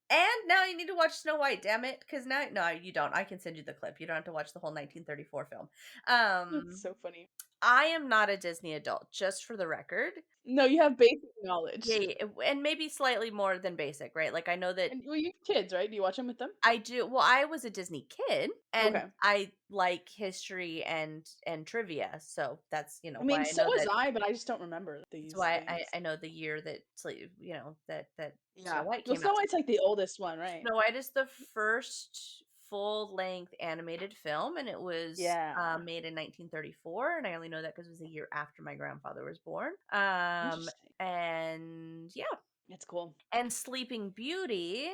And now you need to watch Snow White, damn it. Because now, no, you don't. I can send you the clip. You don't have to watch the whole 1934 film. That's so funny. I am not a Disney adult, just for the record. No, you have basic knowledge. Yeah, and maybe slightly more than basic, right? Like I know that And well, you have kids, right? Do you watch them with them? I do. Well, I was a Disney kid, and Okay. I like history and trivia, so that's I mean, why I so know was that. I, but I just don't remember these That's why things. I know the year that that Yeah. Snow White Well, came Snow out. White's like the oldest one, right? Snow White is the first full-length animated film, and it was Yeah. made in 1934. And I only know that because it was a year after my grandfather was born. Interesting. And yeah, It's cool. and Sleeping Beauty,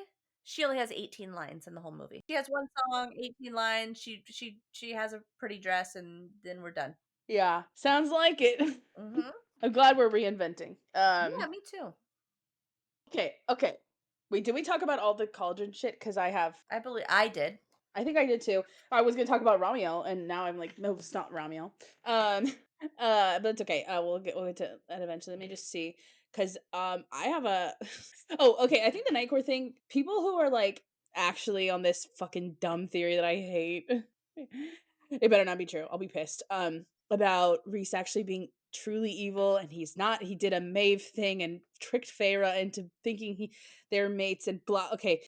She only has 18 lines in the whole movie. She has one song, 18 lines. She has a pretty dress, and then we're done. Yeah, sounds like it. Mhm. I'm glad we're reinventing. Yeah, me too. Okay. Wait, did we talk about all the Cauldron shit? Because I believe I did. I think I did too. I was gonna talk about Ramiel, and now I'm like, no, it's not Ramiel. Um, but it's okay. We'll get to that eventually. Let me just see, because I have a. Oh, okay. I think the Nightcore thing. People who are like actually on this fucking dumb theory that I hate. It better not be true. I'll be pissed. About Rhys actually being truly evil, and he's not. He did a Maeve thing and tricked Feyre into thinking they're mates and blah. Okay,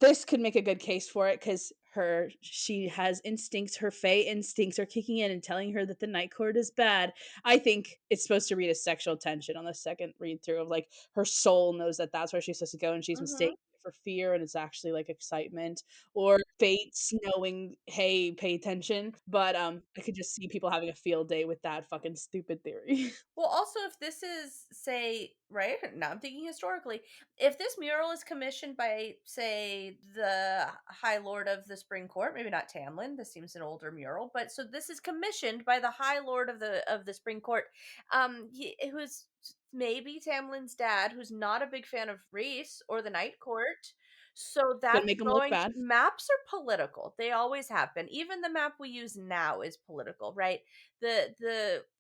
this could make a good case for it because she has instincts. Her Fey instincts are kicking in and telling her that the Night Court is bad. I think it's supposed to read as sexual tension on the second read through of like her soul knows that that's where she's supposed to go, and she's Mhm. mistaken it for fear, and it's actually like excitement or fates knowing, hey, pay attention. But I could just see people having a field day with that fucking stupid theory. Well, also, if this is, say, right now, I'm thinking historically, if this mural is commissioned by, say, the High Lord of the Spring Court, maybe not Tamlin, this seems an older mural, but so this is commissioned by the High Lord of the Spring Court, who's maybe Tamlin's dad, who's not a big fan of Rhys or the Night Court. So Gonna that's make them look going to, bad. maps are political. They always have been. Even the map we use now is political, right? The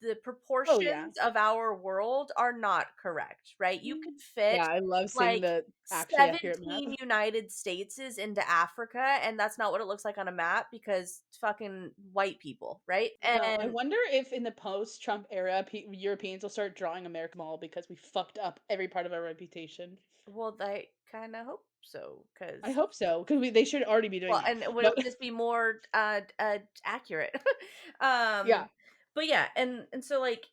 Oh yeah. proportions of our world are not correct, right? You could fit Yeah, I love seeing like the actually accurate map. 17 United Stateses into Africa, and that's not what it looks like on a map because it's fucking white people, right? No, I And wonder if in the post-Trump era, Europeans will start drawing America Mall because we fucked up every part of our reputation. well, I kind of hope so I because hope so because they should already be doing well, that. and it would But just be more accurate. yeah, But yeah, and so like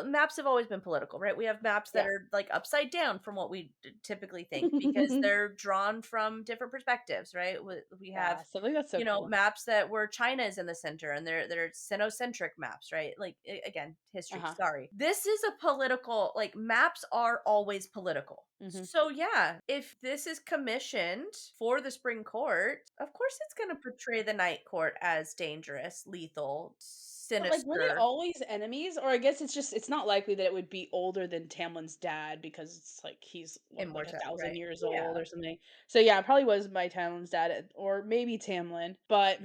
maps have always been political, right? We have maps that yeah, are like upside down from what we typically think because they're drawn from different perspectives, right? We have yeah, something that's so cool. maps that where China is in the center and they're sinocentric maps, right? Like again, history. Uh-huh. Sorry. This is a political, like maps are always political. Hmm. So yeah, if this is commissioned for the Spring Court, of course it's going to portray the Night Court as dangerous, lethal, But like, were they sinister, always enemies? Or I guess it's not likely that it would be older than Tamlin's dad because it's like he's what, like immortal, 1,000 right? years Yeah. old or something. So yeah, it probably was my Tamlin's dad or maybe Tamlin. But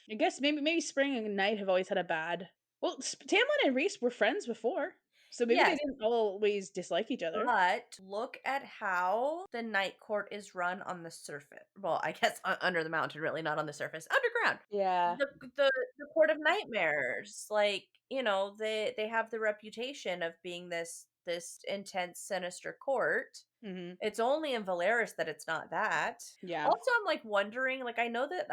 I guess maybe Spring and Night have always had a bad. Well, Tamlin and Rhys were friends before, so maybe they Yes. didn't always dislike each other. But look at how the Night Court is run on the surface. Well, I guess under the mountain, really, not on the surface. Underground. Yeah. The Court of Nightmares, like, they have the reputation of being this intense, sinister court. Hmm. It's only in Valeris that it's not that. Yeah. Also, I'm like wondering, like I know that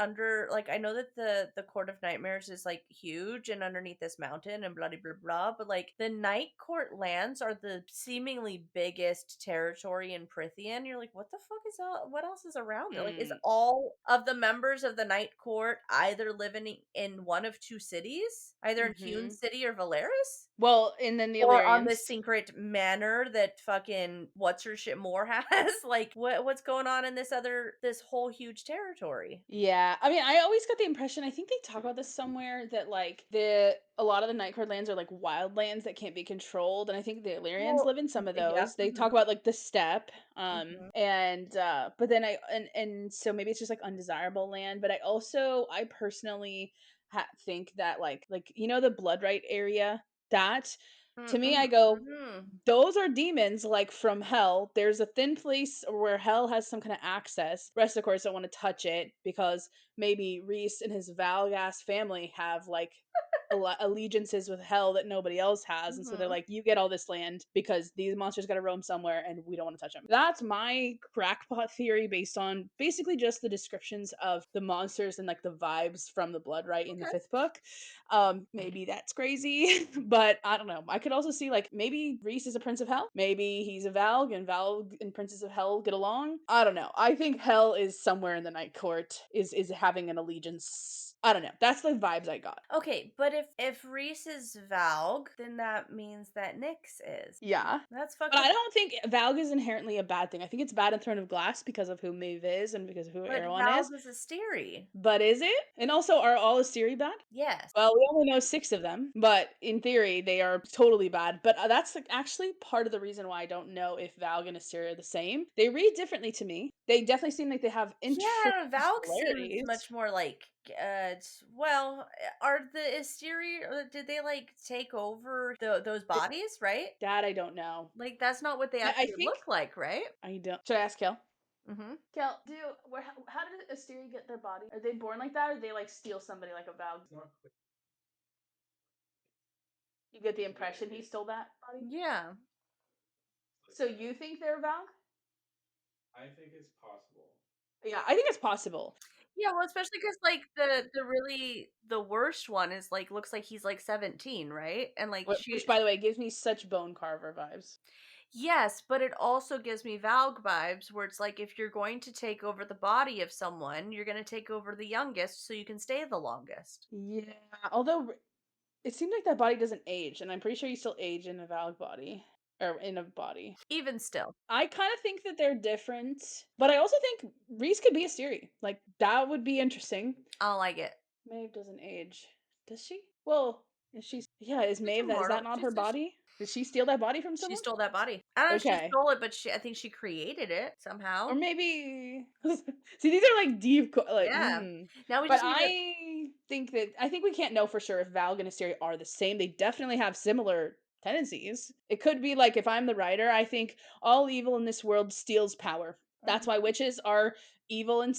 the Court of Nightmares is like huge and underneath this mountain and blah blah blah blah, but like the Night Court lands are the seemingly biggest territory in Prythian. You're like, what the fuck is what else is around there? Like, is Mm. all of the members of the Night Court either living in one of two cities, either in Hewn Hmm. City or Valeris? Well, and then the Or on Illyrians. this secret manor that fucking what's her shit more has? Like what's going on in this whole huge territory? Yeah, I mean, I always got the impression. I think they talk about this somewhere that like a lot of the Nightcard lands are like wild lands that can't be controlled, and I think the Illyrians Well, live in some of yeah. those. They talk Mhm, about like the steppe, mhm. and but then and so maybe it's just like undesirable land. But I personally think that like the Blood Rite area that Mm, to me mhm, I go mhm. those are demons like from hell. There's a thin place where hell has some kind of access. Rest of course don't want to touch it because maybe Rhys and his Valgas family have like allegiances with hell that nobody else has, and so they're Mhm. like, you get all this land because these monsters got to roam somewhere and we don't want to touch them. That's my crackpot theory based on basically just the descriptions of the monsters and like the vibes from the Blood Rite in the Okay. fifth book. Maybe that's crazy, but I don't know. I could also see like maybe Rhys is a prince of hell. Maybe he's a Valg and princes of hell get along. I don't know. I think hell is somewhere in the Night Court is having an allegiance I don't know. That's the vibes I got. Okay, but if Rhys is Valg, then that means that Nyx is. Yeah. That's fucked But up. I don't think valg is inherently a bad thing. I think it's bad in Throne of Glass because of who Maeve is and because of who But Archeron Valg is. is Asteri. But is it? And also, are all Asteri bad? Yes. Well, we only know 6 of them, but in theory, they are totally bad. But that's like, actually part of the reason why I don't know if Valg and Asteri are the same. They read differently to me. They definitely seem like they have Yeah, interesting Valg seems similarities. much more like are the Asteri did they like take over those bodies, right? That I don't know. Like that's not what they I actually think look like, right? I don't. Should I ask Kel? Mm-hmm. Kel, how did Asteri get their body? Are they born like that, or they like steal somebody like a Valg? You get the impression he stole that body. Yeah. So you think they're Valg? I think it's possible. Yeah, I think it's possible. Yeah, well, especially because like the worst one is like looks like he's like 17, right? And like Which, by the way, gives me such Bone Carver vibes. yes, but it also gives me Valg vibes where it's like if you're going to take over the body of someone, you're going to take over the youngest so you can stay the longest. Yeah, although it seems like that body doesn't age, and I'm pretty sure you still age in a Valg body. Or in a body. Even still. I kind of think that they're different, but I also think Rhys could be a Asteri. Like, that would be interesting. I don't like it. Maeve doesn't age. Does she? Well, is she? Yeah, is Maeve that? Is that not her body? Did she steal that body from She someone? stole that body. I don't know if she Okay. stole it, but I think she created it somehow. Or maybe see, these are like deep Yeah. Now we But just need to I think we can't know for sure if Valg and Asteri are the same. They definitely have similar tendencies. It could be like if I'm the writer, I think all evil in this world steals power. That's why witches are evil in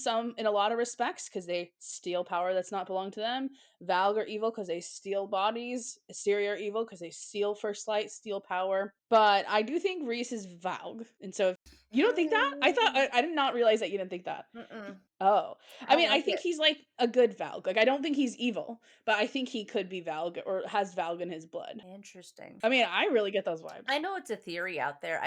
a lot of respects because they steal power that's not belong to them. Valg are evil because they steal bodies. Asteri are evil because they steal first light, steal power. But I do think Rhys is Valg, and so if you don't think that? I did not realize that you didn't think that. Mm-mm. Oh, I I mean, don't I like think it. he's like a good Valg. Like, I don't think he's evil, but I think he could be Valg or has Valg in his blood. Interesting. I mean, I really get those vibes. I know it's a theory out there.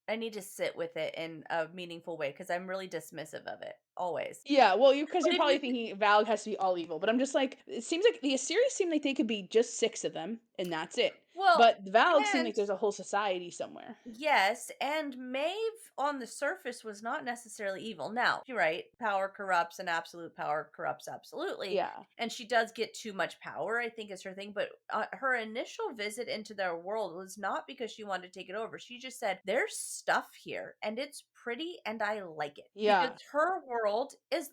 I need to sit with it in a meaningful way because I'm really dismissive of it always. Yeah, well, because But you're if probably you thinking Valg has to be all evil, but I'm just like, it seems like the Assyrians seem like they could be just 6 of them, and that's it. well, But Valg seem and like there's a whole society somewhere. yes, and Maeve on the surface was not necessarily evil. Now, you're right, power corrupts and absolute power corrupts absolutely. Yeah. And she does get too much power, I think is her thing. But her initial visit into their world was not because she wanted to take it over. She just said, there's stuff here and it's pretty and I like it. Yeah. Because her world is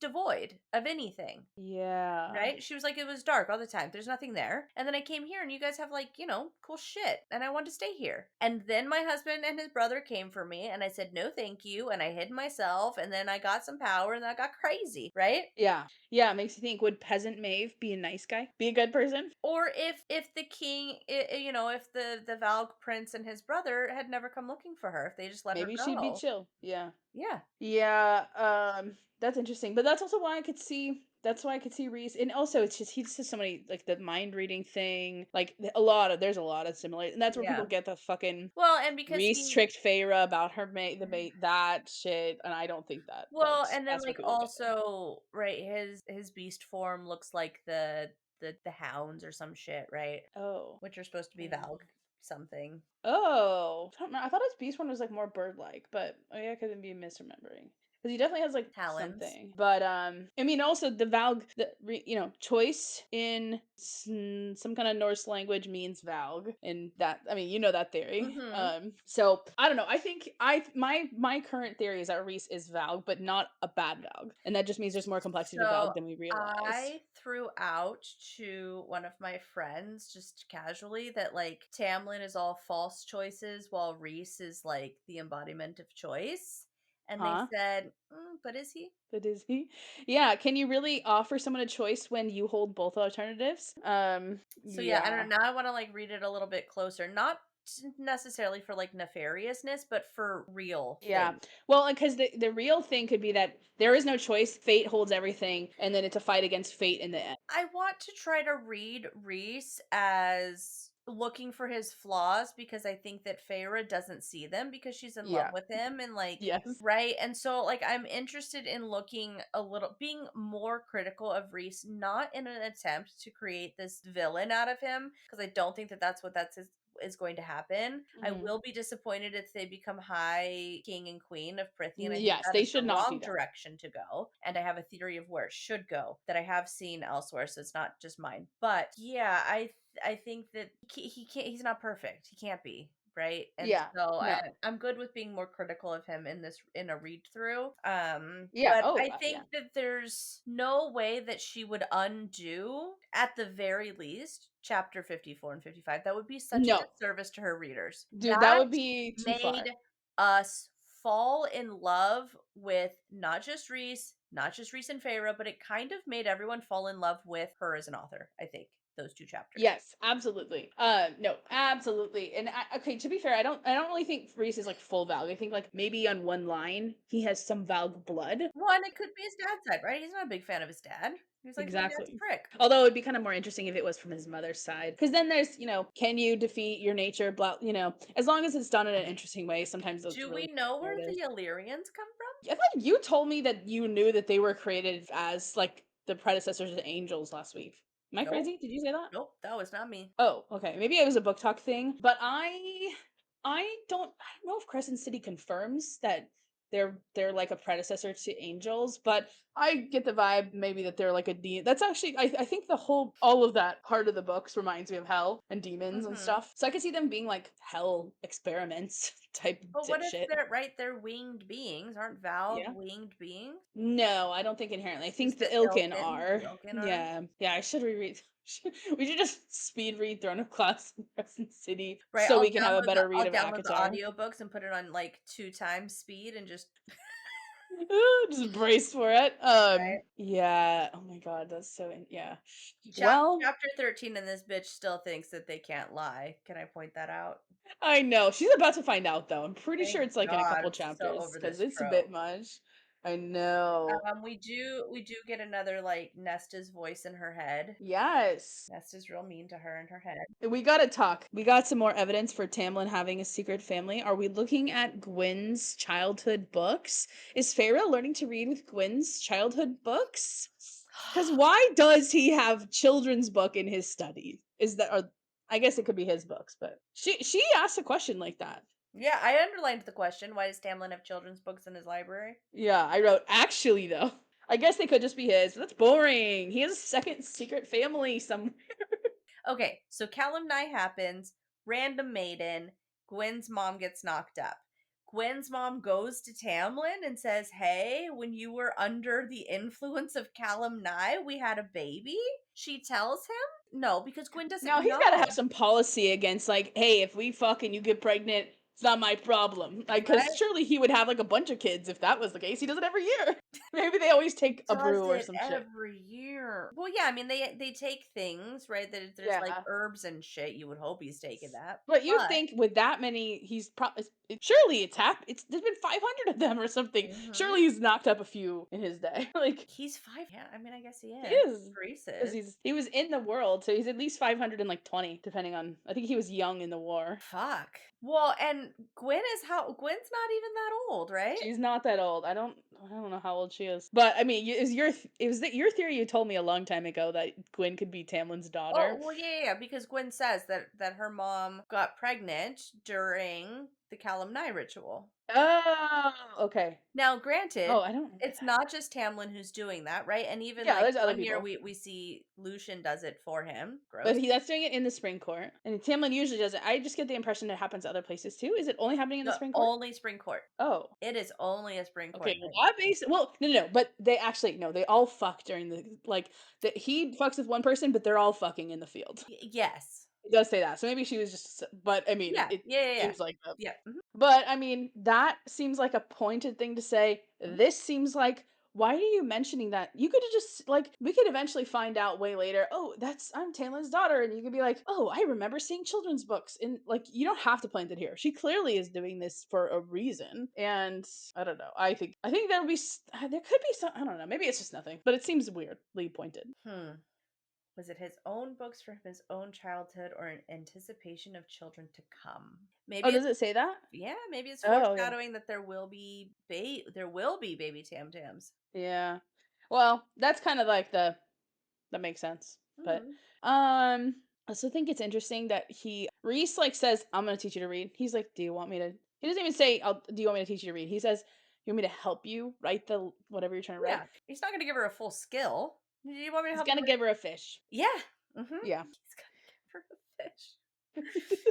devoid of anything. Yeah. Right? She was like, it was dark all the time. There's nothing there. And then I came here and you guys have like, cool shit. And I wanted to stay here. And then my husband and his brother came for me and I said, no, thank you. And I hid myself. And then I got some power and I got crazy. Right? Yeah. Yeah, it makes you think, would peasant Maeve be a nice guy? Be a good person? Or if the king, if the Valg prince and his brother had never come looking for her, if they just let Maybe her go. she'd be chill. Yeah. Yeah. Yeah, that's interesting. But that's also why I could see Rhys. And also it's just he just has so many like the mind reading thing. Like there's a lot of similarities. And that's where people get the fucking well, and because Rhys tricked Feyre about her that shit, and I don't think that. well, But and then that's where like people get there. also right, his beast form looks like the hounds or some shit, right? Oh. Which are supposed to be Valg something. Oh. I thought his beast one was like more bird like, but I could be misremembering. Because he definitely has like Talons. something. But I mean also the Valg choice in some kind of Norse language means Valg, and that I mean that theory. So I don't know. I think my current theory is that Rhys is Valg, but not a bad Valg, and that just means there's more complexity to Valg than we realize. I threw out to one of my friends just casually that like Tamlin is all false choices while Rhys is like the embodiment of choice. And they said, but is he? But is he? Yeah. Can you really offer someone a choice when you hold both alternatives? So yeah, I don't know. Now I want to like read it a little bit closer. Not necessarily for like nefariousness, but for real. Yeah. things. Well, because the real thing could be that there is no choice. Fate holds everything, and then it's a fight against fate in the end. I want to try to read Rhys as looking for his flaws because I think that Feyre doesn't see them because she's in love Yeah. with him and like Yes. right. And so like I'm interested in being more critical of Rhys, not in an attempt to create this villain out of him, because I don't think that that's what is going to happen. I Mhm. will be disappointed if they become High King and Queen of Prythian. I think Yes, that they is the should not do wrong that. direction to go, and I have a theory of where it should go that I have seen elsewhere, so it's not just mine. But yeah, I think that he can't. He's not perfect. He can't be. Right. And Yeah. so No. I'm good with being more critical of him in a read through. Yeah. But Oh, I yeah. think that there's no way that she would undo, at the very least, chapter 54 and 55. That would be such a No. disservice to her readers. Dude, that That would be too far. made us fall in love with not just Rhys and Feyre, but it kind of made everyone fall in love with her as an author, I think. Those 2 chapters. Yes, absolutely. No, absolutely. And okay, to be fair, I don't really think Rhys is like full Valg. I think like maybe on one line he has some Valg blood. Well, and it could be his dad's side, right? He's not a big fan of his dad. He's like, my dad's a Exactly. prick. Although it'd be kind of more interesting if it was from his mother's side. Because then there's, can you defeat your nature? Blah, as long as it's done in an interesting way. Sometimes those Do really we know where narratives. the Illyrians come from? I thought you told me that you knew that they were created as like the predecessors of angels last week. Am I Nope. crazy? Did you say that? Nope, that was not me. Oh, okay. Maybe it was a book talk thing, but I don't know if Crescent City confirms that they're like a predecessor to angels, but I get the vibe maybe that they're like a demon. That's actually I think all of that part of the books reminds me of hell and demons and Mhm. stuff. So I could see them being like hell experiments type But what if dipshit. they're winged beings? Aren't Valg Yeah. winged beings? No, I don't think inherently. I think Just the the Ilkin are. The Ilkin are? Yeah. Yeah, I should reread. We should just speed read Throne of Glass and Crescent City Right, so we can have a better read I'll of download the ACOTAR. audiobooks and put it on like 2 times speed and just Just brace for it. right. Yeah. Oh my god, that's so yeah. Chap- Well, chapter 13 and this bitch still thinks that they can't lie. Can I point that out? I know. She's about to find out though. I'm pretty sure Thank it's like in a God, couple I'm so chapters over because this it's a trope. bit much. I know. We do get another like Nesta's voice in her head. Yes. Nesta's real mean to her in her head. We gotta talk. We got some more evidence for Tamlin having a secret family. Are we looking at Gwyn's childhood books? Is Feyre learning to read with Gwyn's childhood books? Because why does he have children's book in his study? I guess it could be his books, but she asked a question like that. Yeah, I underlined the question. Why does Tamlin have children's books in his library? Yeah, I wrote actually though. I guess they could just be his, but that's boring. He has a second secret family somewhere. Okay, so Calamni happens, random maiden, Gwyn's mom gets knocked up. Gwyn's mom goes to Tamlin and says, hey, when you were under the influence of Calamni, we had a baby? She tells him? No, because Gwyn doesn't Now he's know. got to have some policy against like, hey, if we fuck and you get pregnant, it's not my problem. Like, because Right? surely he would have like a bunch of kids if that was the case. He does it every year. Maybe they always take a Does brew or it some shit. every year. Well, yeah, I mean they take things, right? There's like Yeah. herbs and shit. You would hope he's taking that. But you think with that many, he's probably surely it's there's been 500 of them or something. Mhm. Surely he's knocked up a few in his day. Like He's 5. Yeah, I mean I guess he he is. is. Reese Because is. he was in the world, so he's at least 520, depending on. I think he was young in the war. Fuck. Well, and Gwyn's not even that old, right? She's not that old. I don't know how old she is. But I mean, it was your theory you told me a long time ago that Gwyn could be Tamlin's daughter. Oh, well, yeah, because Gwyn says that her mom got pregnant during the Calamni ritual. Oh, okay. Now, granted, Oh, I don't remember it's that. not just Tamlin who's doing that, right? And even Yeah, like there's other one year people. we see Lucien does it for him. Gross. But that's doing it in the spring court. And Tamlin usually does it. I just get the impression it happens other places too. Is it only happening in the No, spring court? only spring court. Oh. It is only a spring court Okay, thing. no, but they actually no, they all fuck during the he fucks with one person, but they're all fucking in the field. Yes. It does say that, so maybe she was just. But I mean, Yeah. it Yeah. seems like that. Yeah. Mhm. But I mean, that seems like a pointed thing to say. This seems like, why are you mentioning that? You could have just like, we could eventually find out way later. Oh, I'm Tamlin's daughter, and you could be like, oh, I remember seeing children's books, and like, you don't have to plant it here. She clearly is doing this for a reason, and I don't know. I think there could be some. I don't know. Maybe it's just nothing, but it seems weirdly pointed. Was it his own books from his own childhood or an anticipation of children to come? Maybe Oh, does it say that? maybe it's Oh, yeah. foreshadowing that there will be baby Tam Tams. Yeah. Well, that's kind of like that makes sense. But Mhm. I also think it's interesting that Rhys like says, "I'm gonna teach you to read." He's like, "Do you want me to?" He doesn't even say, "Do you want me to teach you to read?" He says, "You want me to help you write the whatever you're trying to write?" Yeah, he's not gonna give her a full skill. Do you want me to He's help you gonna write? give her a fish. Yeah. Mm-hmm. Yeah. He's gonna give her a fish.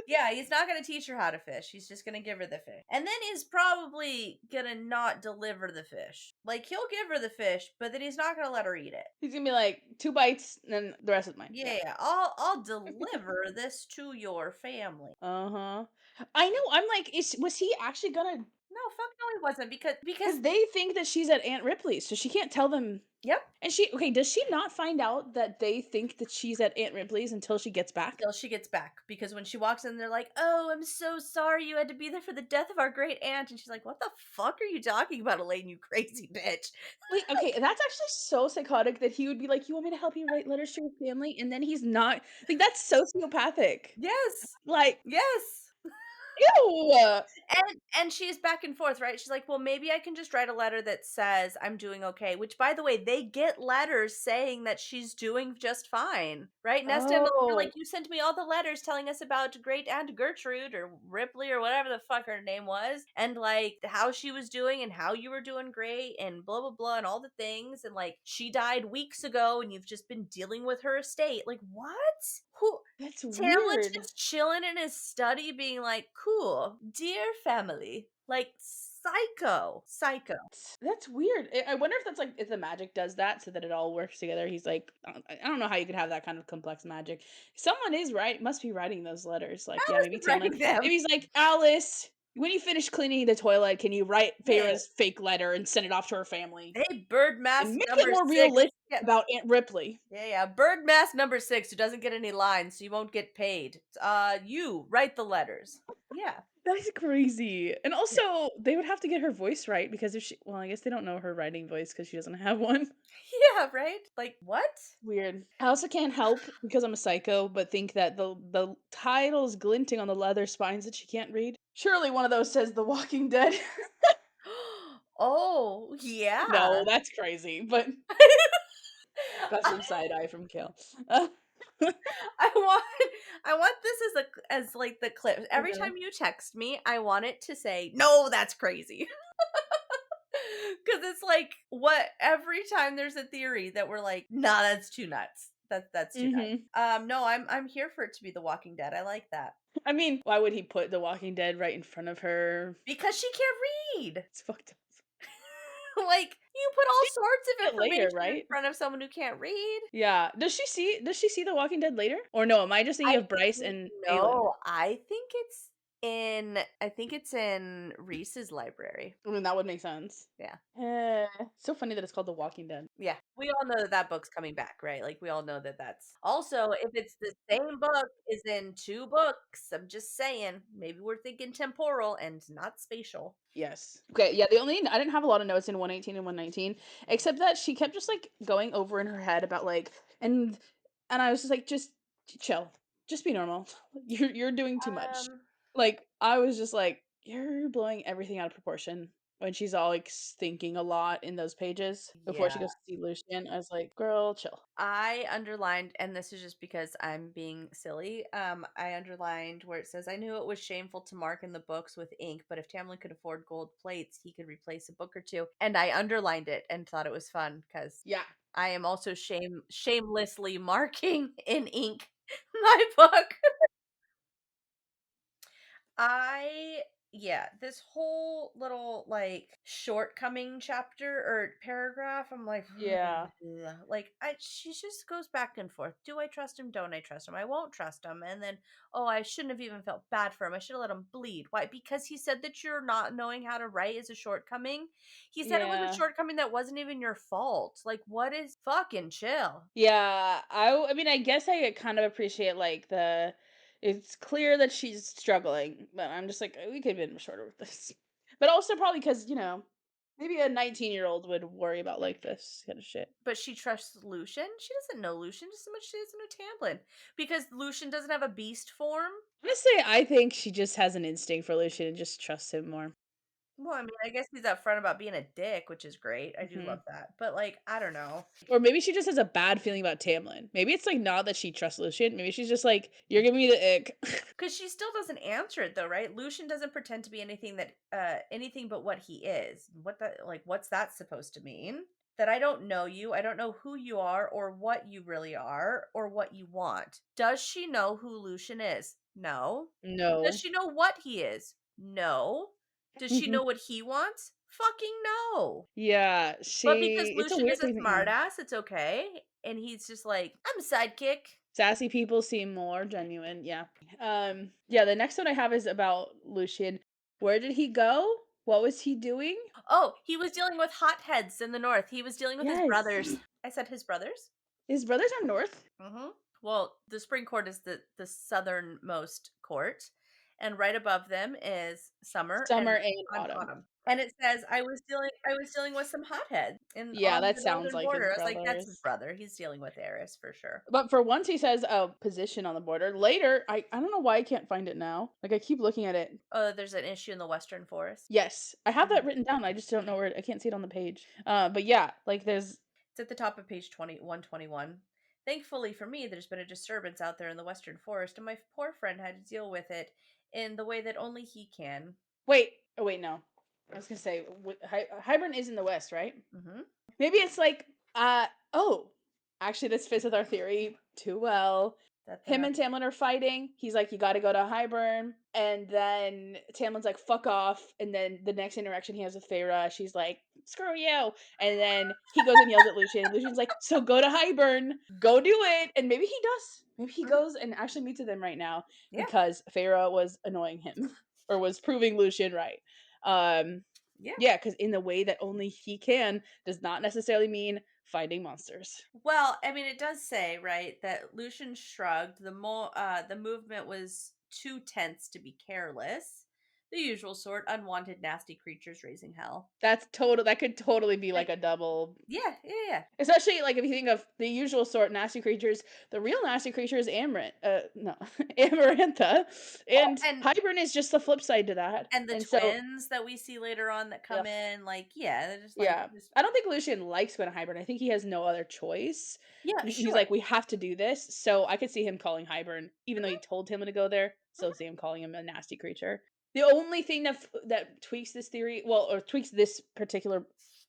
Yeah, he's not gonna teach her how to fish. He's just gonna give her the fish. And then he's probably gonna not deliver the fish. Like, he'll give her the fish, but then he's not gonna let her eat it. He's gonna be like 2 bites, and then the rest is mine. Yeah, I'll deliver this to your family. Uh-huh. I know. I'm like, was he actually gonna? No, fuck no, he wasn't because Because they think that she's at Aunt Ripley's, so she can't tell them. yep. And does she not find out that they think that she's at Aunt Ripley's until she gets back? Till she gets back, because when she walks in, they're like, "Oh, I'm so sorry you had to be there for the death of our great aunt," and she's like, "What the fuck are you talking about, Elaine? You crazy bitch!" Wait, okay, that's actually so psychotic that he would be like, "You want me to help you write letters to your family?" And then he's not like, that's sociopathic. Yes, Like, yes. ew. And she's back and forth, right? She's like, "Well, maybe I can just write a letter that says I'm doing okay," which, by the way, they get letters saying that she's doing just fine, right? Nesta and Melissa are Oh, like, "You sent me all the letters telling us about great Aunt Gertrude or Ripley or whatever the fuck her name was, and like how she was doing and how you were doing great and blah blah blah and all the things, and like she died weeks ago and you've just been dealing with her estate." Like, what? Who? that's Tamlin's weird. just chilling in his study, being like, "Cool, dear family." Like, psycho. That's weird. I wonder if that's like if the magic does that so that it all works together. He's like, I don't know how you could have that kind of complex magic. Someone must be writing those letters. Like, yeah, Alice maybe is Tamlin. writing them. Maybe he's like, Alice, when you finish cleaning the toilet, can you write Yeah, Feyre's fake letter and send it off to her family they bird mask and make it number more 6. realistic Yeah, about Aunt Ripley? yeah. Bird mask number 6, who doesn't get any lines, so you won't get paid. You write the letters. Yeah, That's crazy. And yeah, also, they would have to get her voice right because if well, I guess they don't know her writing voice because she doesn't have one. yeah. Right? Like, what? Weird. I also can't help because I'm a psycho, but think that the titles glinting on the leather spines that she can't read. Surely one of those says The Walking Dead. Oh, No, yeah. that's crazy, but that's I some side eye from Kale. I want I want this as like the clip. Every Okay. time you text me, I want it to say, "No, that's crazy." Cuz it's like what every time there's a theory that we're like, "Nah, that's too nuts. That's too nuts." Mhm. No, I'm here for it to be The Walking Dead. I like that. I mean, why would he put The Walking Dead right in front of her? Because she can't read. It's fucked up. Like, you put all She sorts of sees it later, information in right? front of someone who can't read. Yeah. Does she see The Walking Dead later? Or no, am I just thinking I of Bryce think and Aelin? no, I think it's in Reese's library. I mean, that would make sense. Yeah. So funny that it's called The Walking Dead. Yeah. We all know that that book's coming back, right? Like, we all know that that's also, if it's the same book is in 2 books, I'm just saying, maybe we're thinking temporal and not spatial. Yes. Okay, yeah, the only I didn't have a lot of notes in 118 and 119, except that she kept just like going over in her head about like and I was just like, just chill. Just be normal. You're doing too much. Um, Like I was just like, you're blowing everything out of proportion when she's all like thinking a lot in those pages before she yeah. goes to see Lucien. I was like, girl, chill. I underlined, and this is just because I'm being silly. I underlined where it says, "I knew it was shameful to mark in the books with ink, but if Tamlin could afford gold plates, he could replace a book or two." And I underlined it and thought it was fun because Yeah. I am also shamelessly marking in ink my book. I yeah, this whole little like shortcoming chapter or paragraph, I'm like, Yeah. like she just goes back and forth. Do I trust him? Don't I trust him? I won't trust him. And then, oh, I shouldn't have even felt bad for him. I should have let him bleed. Why? Because he said that you're not knowing how to write is a shortcoming. He said it was a Yeah. shortcoming that wasn't even your fault. Like, what is fucking chill? Yeah, I mean, I guess I kind of appreciate like it's clear that she's struggling, but I'm just like we could have been shorter with this. But also probably because, Maybe a 19-year-old would worry about like this kind of shit. But she trusts Lucien? She doesn't know Lucien just as much as she doesn't know Tamlin. Because Lucien doesn't have a beast form? Honestly, I think she just has an instinct for Lucien and just trusts him more. Well, I mean, I guess he's upfront about being a dick, which is great. I do Mhm. love that. But, like, I don't know. Or maybe she just has a bad feeling about Tamlin. Maybe it's like not that she trusts Lucien. Maybe she's just like, you're giving me the ick. Because she still doesn't answer it, though, right? Lucien doesn't pretend to be anything but what he is. What's that supposed to mean? That I don't know you, I don't know who you are, or what you really are, or what you want. Does she know who Lucien is? No. No. Does she know what he is? No. Does she know what he wants? Fucking no. Yeah, But because it's a Lucien weird is a thing. smartass, it's okay. And he's just like, I'm a sidekick. Sassy people seem more genuine. Yeah. Yeah, the next one I have is about Lucien. Where did he go? What was he doing? Oh, he was dealing with hotheads in the north. He was dealing with his Yes. brothers. I said his brothers. His brothers are north? Mm-hmm. Well, the spring court is the southernmost court, and right above them is summer And on autumn. And it says I was dealing with some hotheads Yeah, on that the sounds northern like his border. I was like, that's his brothers. brother. He's dealing with Eris for sure. But for once he says a position on the border. Later, I don't know why I can't find it now. Like I keep looking at it. Oh, there's an issue in the Western Forest. Yes. I have that written down. I just don't know where I can't see it on the page. But yeah, like there's It's at the top of page 121. Thankfully for me, there's been a disturbance out there in the Western Forest, and my poor friend had to deal with it in the way that only he can. wait. Oh wait, no. I was gonna say Hybern is in the west, right? Mm-hmm. Maybe it's like oh, actually this fits with our theory too well. Him and Tamlin are fighting. He's like, you got to go to Hybern. And then Tamlin's like, fuck off. And then the next interaction he has with Feyre, she's like, screw you. And then he goes and yells at Lucien. And Lucien's like, so go to Hybern. Go do it. And maybe he does. Maybe he goes and actually meets with them right now because Feyre was annoying him or was proving Lucien right. Yeah, because in the way that only he can does not necessarily mean fighting monsters. Well, I mean, it does say, right, that Lucien shrugged. The movement was too tense to be careless. The usual sort, unwanted, nasty creatures raising hell. That's total. That could totally be like a double. Yeah. Especially like if you think of the usual sort nasty creatures, the real nasty creature is Amren. No, Amarantha, and Hybern is just the flip side to that. And the twins that we see later on that come in, like they're just like I don't think Lucien likes going to Hybern. I think he has no other choice. Yeah, he's like, we have to do this. So I could see him calling Hybern, even though he told him to go there. So see him calling him a nasty creature. The only thing that tweaks this theory, or tweaks this particular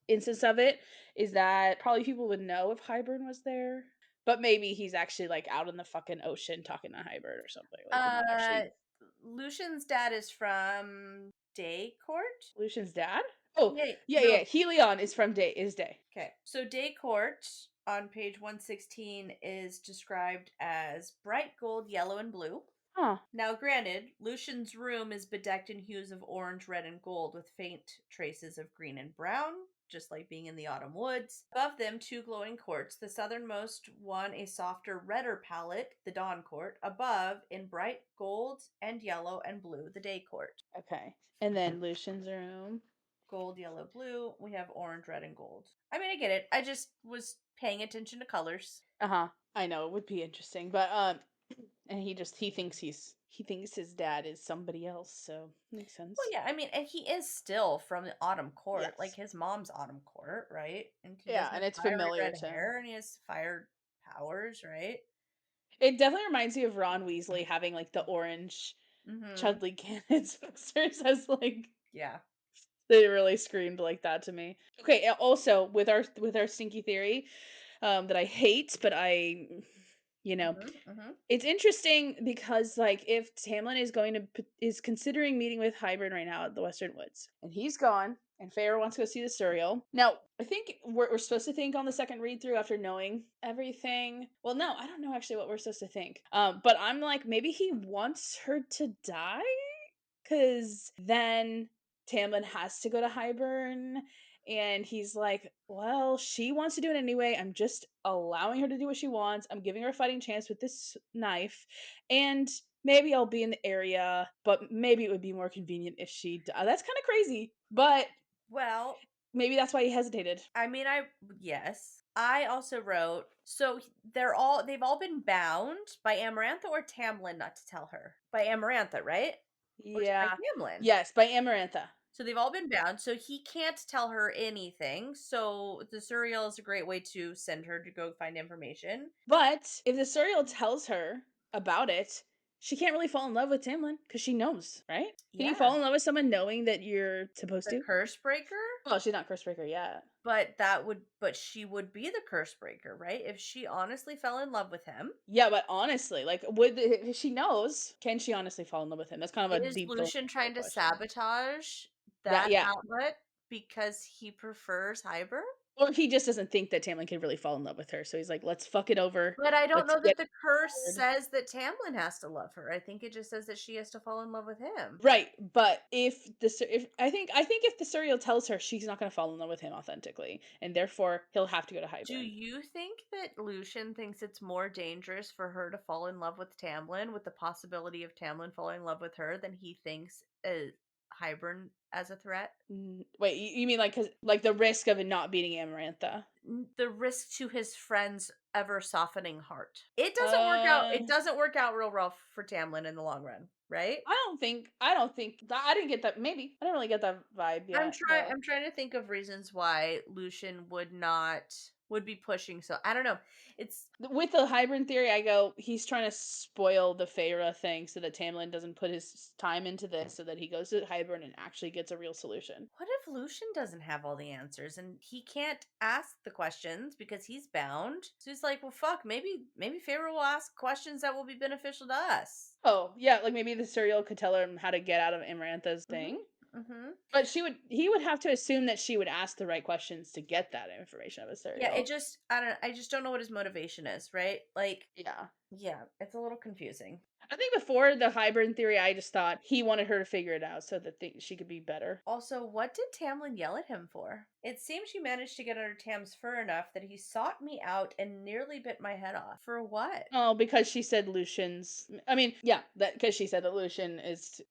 instance of it, is that probably people would know if Hybern was there, but maybe he's actually like out in the fucking ocean talking to Hybern or something. Like, Lucien's dad is from Day Court. Lucien's dad? Oh, yeah. Helion is from Day. Okay, so Day Court on page 116 is described as bright gold, yellow, and blue. Huh. Now, granted, Lucien's room is bedecked in hues of orange, red, and gold with faint traces of green and brown, just like being in the autumn woods. Above them, two glowing courts. The southernmost one a softer, redder palette, the dawn court. Above, in bright gold and yellow and blue, the day court. Okay. And then Lucien's room. Gold, yellow, blue. We have orange, red, and gold. I mean, I get it. I just was paying attention to colors. I know, it would be interesting, but and he thinks his dad is somebody else, so makes sense. Well, yeah, I mean, and he is still from the Autumn Court, like his mom's Autumn Court, right? And and it's familiar to hair, and he has fire powers, right? It definitely reminds me of Ron Weasley having like the orange Chudley cannons posters as like they really screamed like that to me. Okay, also with our stinky theory, that I hate, but I it's interesting because like if Tamlin is considering meeting with Hybern right now at the Western Woods, and he's gone, and Feyre wants to go see the Suriel. Now, I think we're supposed to think on the second read through after knowing everything. Well, no, I don't know actually what we're supposed to think. But I'm like, maybe he wants her to die, because then Tamlin has to go to Hybern. And he's like, well, she wants to do it anyway. I'm just allowing her to do what she wants. I'm giving her a fighting chance with this knife. And maybe I'll be in the area, but maybe it would be more convenient if she... That's kind of crazy, but... Well, Maybe that's why he hesitated. I mean, yes. I also wrote, so they've all been bound by Amarantha or Tamlin not to tell her. By Amarantha, right? Or by Yeah. Tamlin. Yes, by Amarantha. So they've all been bound, so he can't tell her anything. So the Suriel is a great way to send her to go find information. But if the Suriel tells her about it, she can't really fall in love with Tamlin because she knows, right? Can you Yeah. fall in love with someone knowing that you're supposed The to? curse breaker? Well, she's not Cursebreaker yet. But she would be the curse breaker, right? If she honestly fell in love with him. Yeah, but honestly, like, if she knows, can she honestly fall in love with him? That's kind of a Is deep Lucien trying to question. sabotage That, that yeah. outlet because he prefers Hybern? Or he just doesn't think that Tamlin could really fall in love with her, so he's like, let's fuck it over. But I don't Let's know get that the curse forward. says that Tamlin has to love her. I think it just says that she has to fall in love with him. Right, but if I think if the Suriel tells her she's not going to fall in love with him authentically, and therefore he'll have to go to Do Hybern. you think that Lucien thinks it's more dangerous for her to fall in love with Tamlin, with the possibility of Tamlin falling in love with her, than he thinks Hybern as a threat? Wait, you mean like, cause like the risk of it not beating Amarantha? The risk to his friend's ever softening heart. It doesn't work out. It doesn't work out real rough for Tamlin in the long run, right? I don't think that. I didn't get that. Maybe I didn't really get that vibe yet. I'm trying to think of reasons why Lucien would be pushing. So I don't know. It's With the Hybern theory, I go, he's trying to spoil the Feyre thing so that Tamlin doesn't put his time into this, so that he goes to Hybern and actually gets a real solution. what if Lucien doesn't have all the answers and he can't ask the questions because he's bound? So he's like, well, fuck, maybe Feyre will ask questions that will be beneficial to us. Oh yeah, like maybe the Suriel could tell him how to get out of Amarantha's thing. Mm-hmm. But he would have to assume that she would ask the right questions to get that information of a Suriel. Yeah, I just don't know what his motivation is, right? Like, yeah, it's a little confusing. I think before the Hybern theory, I just thought he wanted her to figure it out so that she could be better. Also, what did Tamlin yell at him for? It seems she managed to get under Tam's fur enough that he sought me out and nearly bit my head off. For what? Oh, because she said Lucian's. I mean, yeah, that because she said that Lucien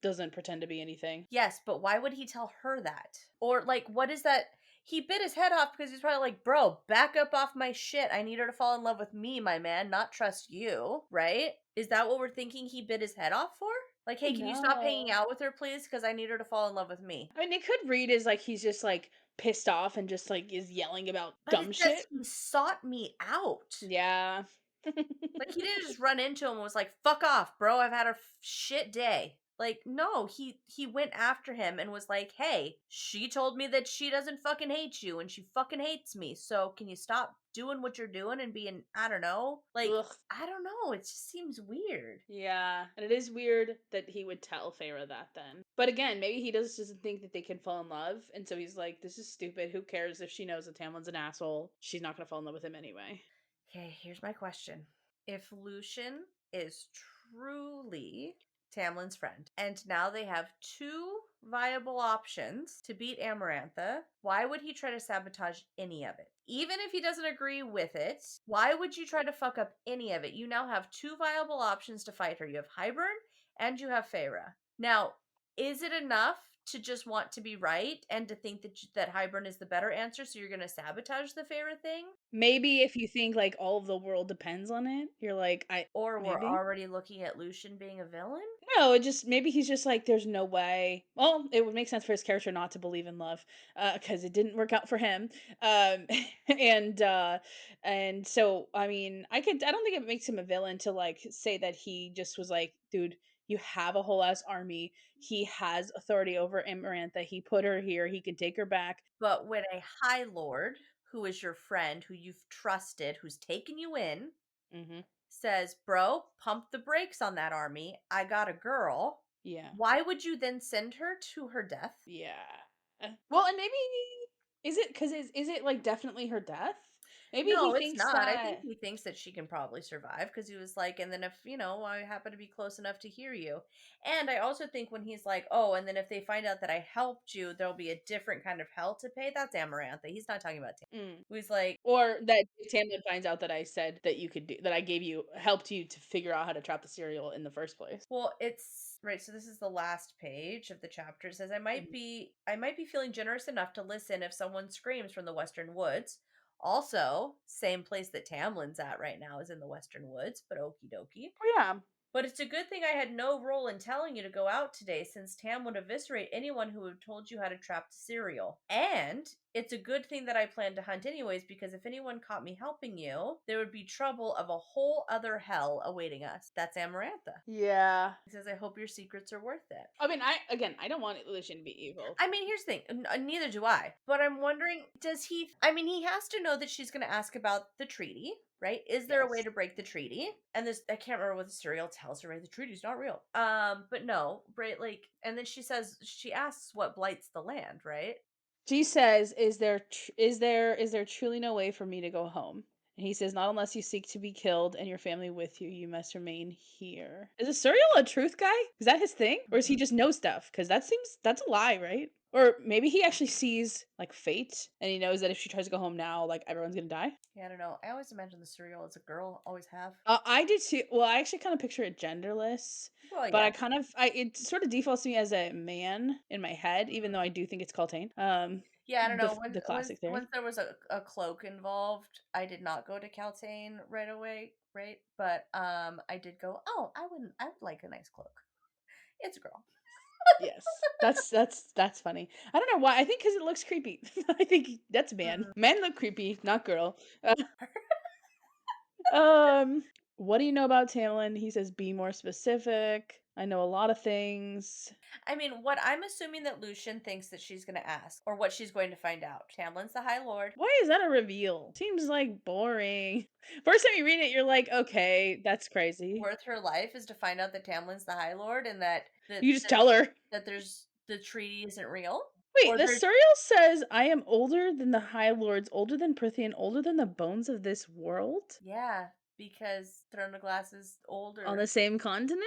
doesn't pretend to be anything. Yes, but why would he tell her that? Or like, what is that? He bit his head off because he's probably like, bro, back up off my shit. I need her to fall in love with me, my man, not trust you, right? Is that what we're thinking he bit his head off for? Like, hey, can you stop hanging out with her, please? Because I need her to fall in love with me. I mean, it could read as like he's just like pissed off and just like is yelling about But dumb it says shit. he sought me out. Yeah. Like, he didn't just run into him and was like, fuck off, bro, I've had a shit day. Like, no, he went after him and was like, hey, she told me that she doesn't fucking hate you and she fucking hates me. So can you stop doing what you're doing and being, I don't know. Like, Ugh. I don't know. It just seems weird. Yeah, and it is weird that he would tell Feyre that then. But again, maybe he doesn't think that they can fall in love, and so he's like, this is stupid. Who cares if she knows that Tamlin's an asshole? She's not gonna fall in love with him anyway. Okay, here's my question. If Lucien is truly Tamlin's friend, and now they have two viable options to beat Amarantha, why would he try to sabotage any of it? Even if he doesn't agree with it, why would you try to fuck up any of it? You now have two viable options to fight her. You have Hybern and you have Feyre. Now, is it enough to just want to be right and to think that Hybern is the better answer, so you're going to sabotage the Feyre thing? Maybe if you think like all of the world depends on it, you're like, Or we're maybe. already looking at Lucien being a villain? No, it just maybe he's just like, there's no way. Well, it would make sense for his character not to believe in love, because it didn't work out for him. And and so I mean, I don't think it makes him a villain to like say that he just was like, dude, you have a whole ass army. He has authority over Amarantha. He put her here. He can take her back. But when a High Lord, who is your friend, who you've trusted, who's taken you in, Mm-hmm. says, bro, pump the brakes on that army. I got a girl. Yeah. Why would you then send her to her death? Yeah. Well, and maybe is it because is it like definitely her death? Maybe he No, it's thinks not. I think that. he thinks that she can probably survive because he was like, and then if, I happen to be close enough to hear you. And I also think when he's like, oh, and then if they find out that I helped you, there'll be a different kind of hell to pay. That's Amarantha. He's not talking about Tam. Mm. He's like, Or that Tamlin finds out that I said that you could do that. I helped you to figure out how to trap the Suriel in the first place. well, it's right. So this is the last page of the chapter. It says, I might be feeling generous enough to listen if someone screams from the Western Woods. Also, same place that Tamlin's at right now is in the Western Woods, but okie dokie. Oh yeah. But it's a good thing I had no role in telling you to go out today, since Tam would eviscerate anyone who had told you how to trap the Suriel. And it's a good thing that I planned to hunt anyways, because if anyone caught me helping you, there would be trouble of a whole other hell awaiting us. That's Amarantha. Yeah. He says, I hope your secrets are worth it. I mean, I don't want Lucien to be evil. I mean, here's the thing. Neither do I. But I'm wondering, he has to know that she's going to ask about the treaty, right? Is there a way Yes. to break the treaty? And I can't remember what the Suriel tells her, right? The treaty's not real. But no, right? Like, and then she asks what blights the land, right? She says, "Is there truly no way for me to go home?" And he says, "Not unless you seek to be killed and your family with you. You must remain here." Is a Suriel a truth guy? Is that his thing, or does he just know stuff? Because that's a lie, right? Or maybe he actually sees like fate, and he knows that if she tries to go home now, like everyone's gonna die. Yeah, I don't know. I always imagine the Suriel as a girl. Always have. I did too. Well, I actually kind of picture it genderless. Well, But yeah. it sort of defaults to me as a man in my head, even though I do think it's Cauldron. Yeah, I don't know. The classic theory. Once there was a cloak involved, I did not go to Cauldron right away, right? But I did go, oh, I would like a nice cloak. It's a girl. Yes, that's funny. I don't know why. I think because it looks creepy. I think that's man. Men look creepy, not girl. What do you know about Tamlin? He says, "Be more specific." I know a lot of things. I mean, what I'm assuming that Lucien thinks that she's going to ask, or what she's going to find out. Tamlin's the High Lord. Why is that a reveal? Seems like boring. First time you read it, you're like, okay, that's crazy. Worth her life is to find out that Tamlin's the High Lord and that You just tell her. that there's the treaty isn't real. Wait, the Suriel says, "I am older than the High Lords, older than Prythian, older than the bones of this world." Yeah, because Throne of Glass is older. On the same continent?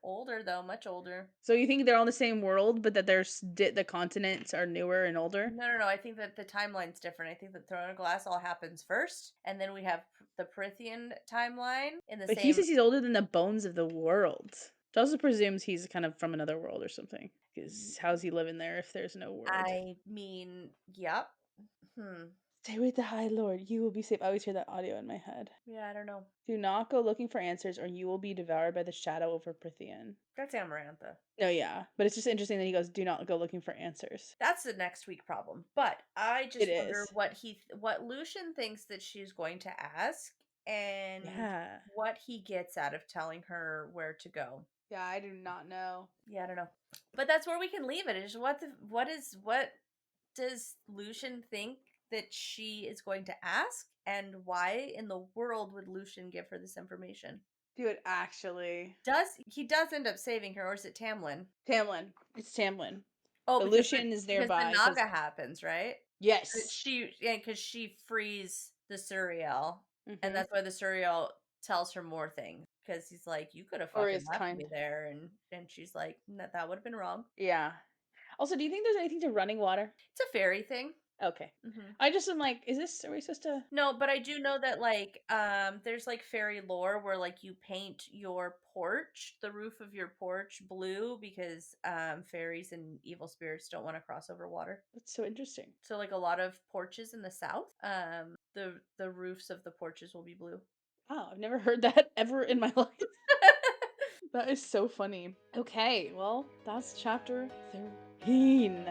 Older though, much older. So you think they're on the same world, but that the continents are newer and older? No. I think that the timeline's different. I think that Throne of Glass all happens first, and then we have the Prythian timeline in the But same. he says he's older than the bones of the world. It also presumes he's kind of from another world or something. Because how's he living there if there's no world? I mean, yep. Stay with the High Lord. You will be safe. I always hear that audio in my head. Yeah, I don't know. Do not go looking for answers, or you will be devoured by the shadow over Prythian. That's Amarantha. No, yeah. But it's just interesting that he goes, "Do not go looking for answers." That's the next week problem. But I just It wonder is. what Lucien thinks that she's going to ask, and Yeah. what he gets out of telling her where to go. Yeah, I do not know. Yeah, I don't know. But that's where we can leave it. Is what does Lucien think that she is going to ask, and why in the world would Lucien give her this information? Dude, actually. He does end up saving her, or is it Tamlin? Tamlin. It's Tamlin. Oh, But Lucien is nearby. Because the Naga happens, right? Yes. Because she frees the Suriel, and that's why the Suriel tells her more things. Because he's like, you could have fucking left me there, and she's like, that would have been wrong. Yeah. Also, do you think there's anything to running water? It's a fairy thing. Okay. I just am like, are we supposed to? No, but I do know that like there's like fairy lore where like you paint your porch, the roof of your porch blue because fairies and evil spirits don't want to cross over water. That's so interesting. So like a lot of porches in the south, the roofs of the porches will be blue. Wow, I've never heard that ever in my life. That is so funny. Okay, well, that's chapter 13.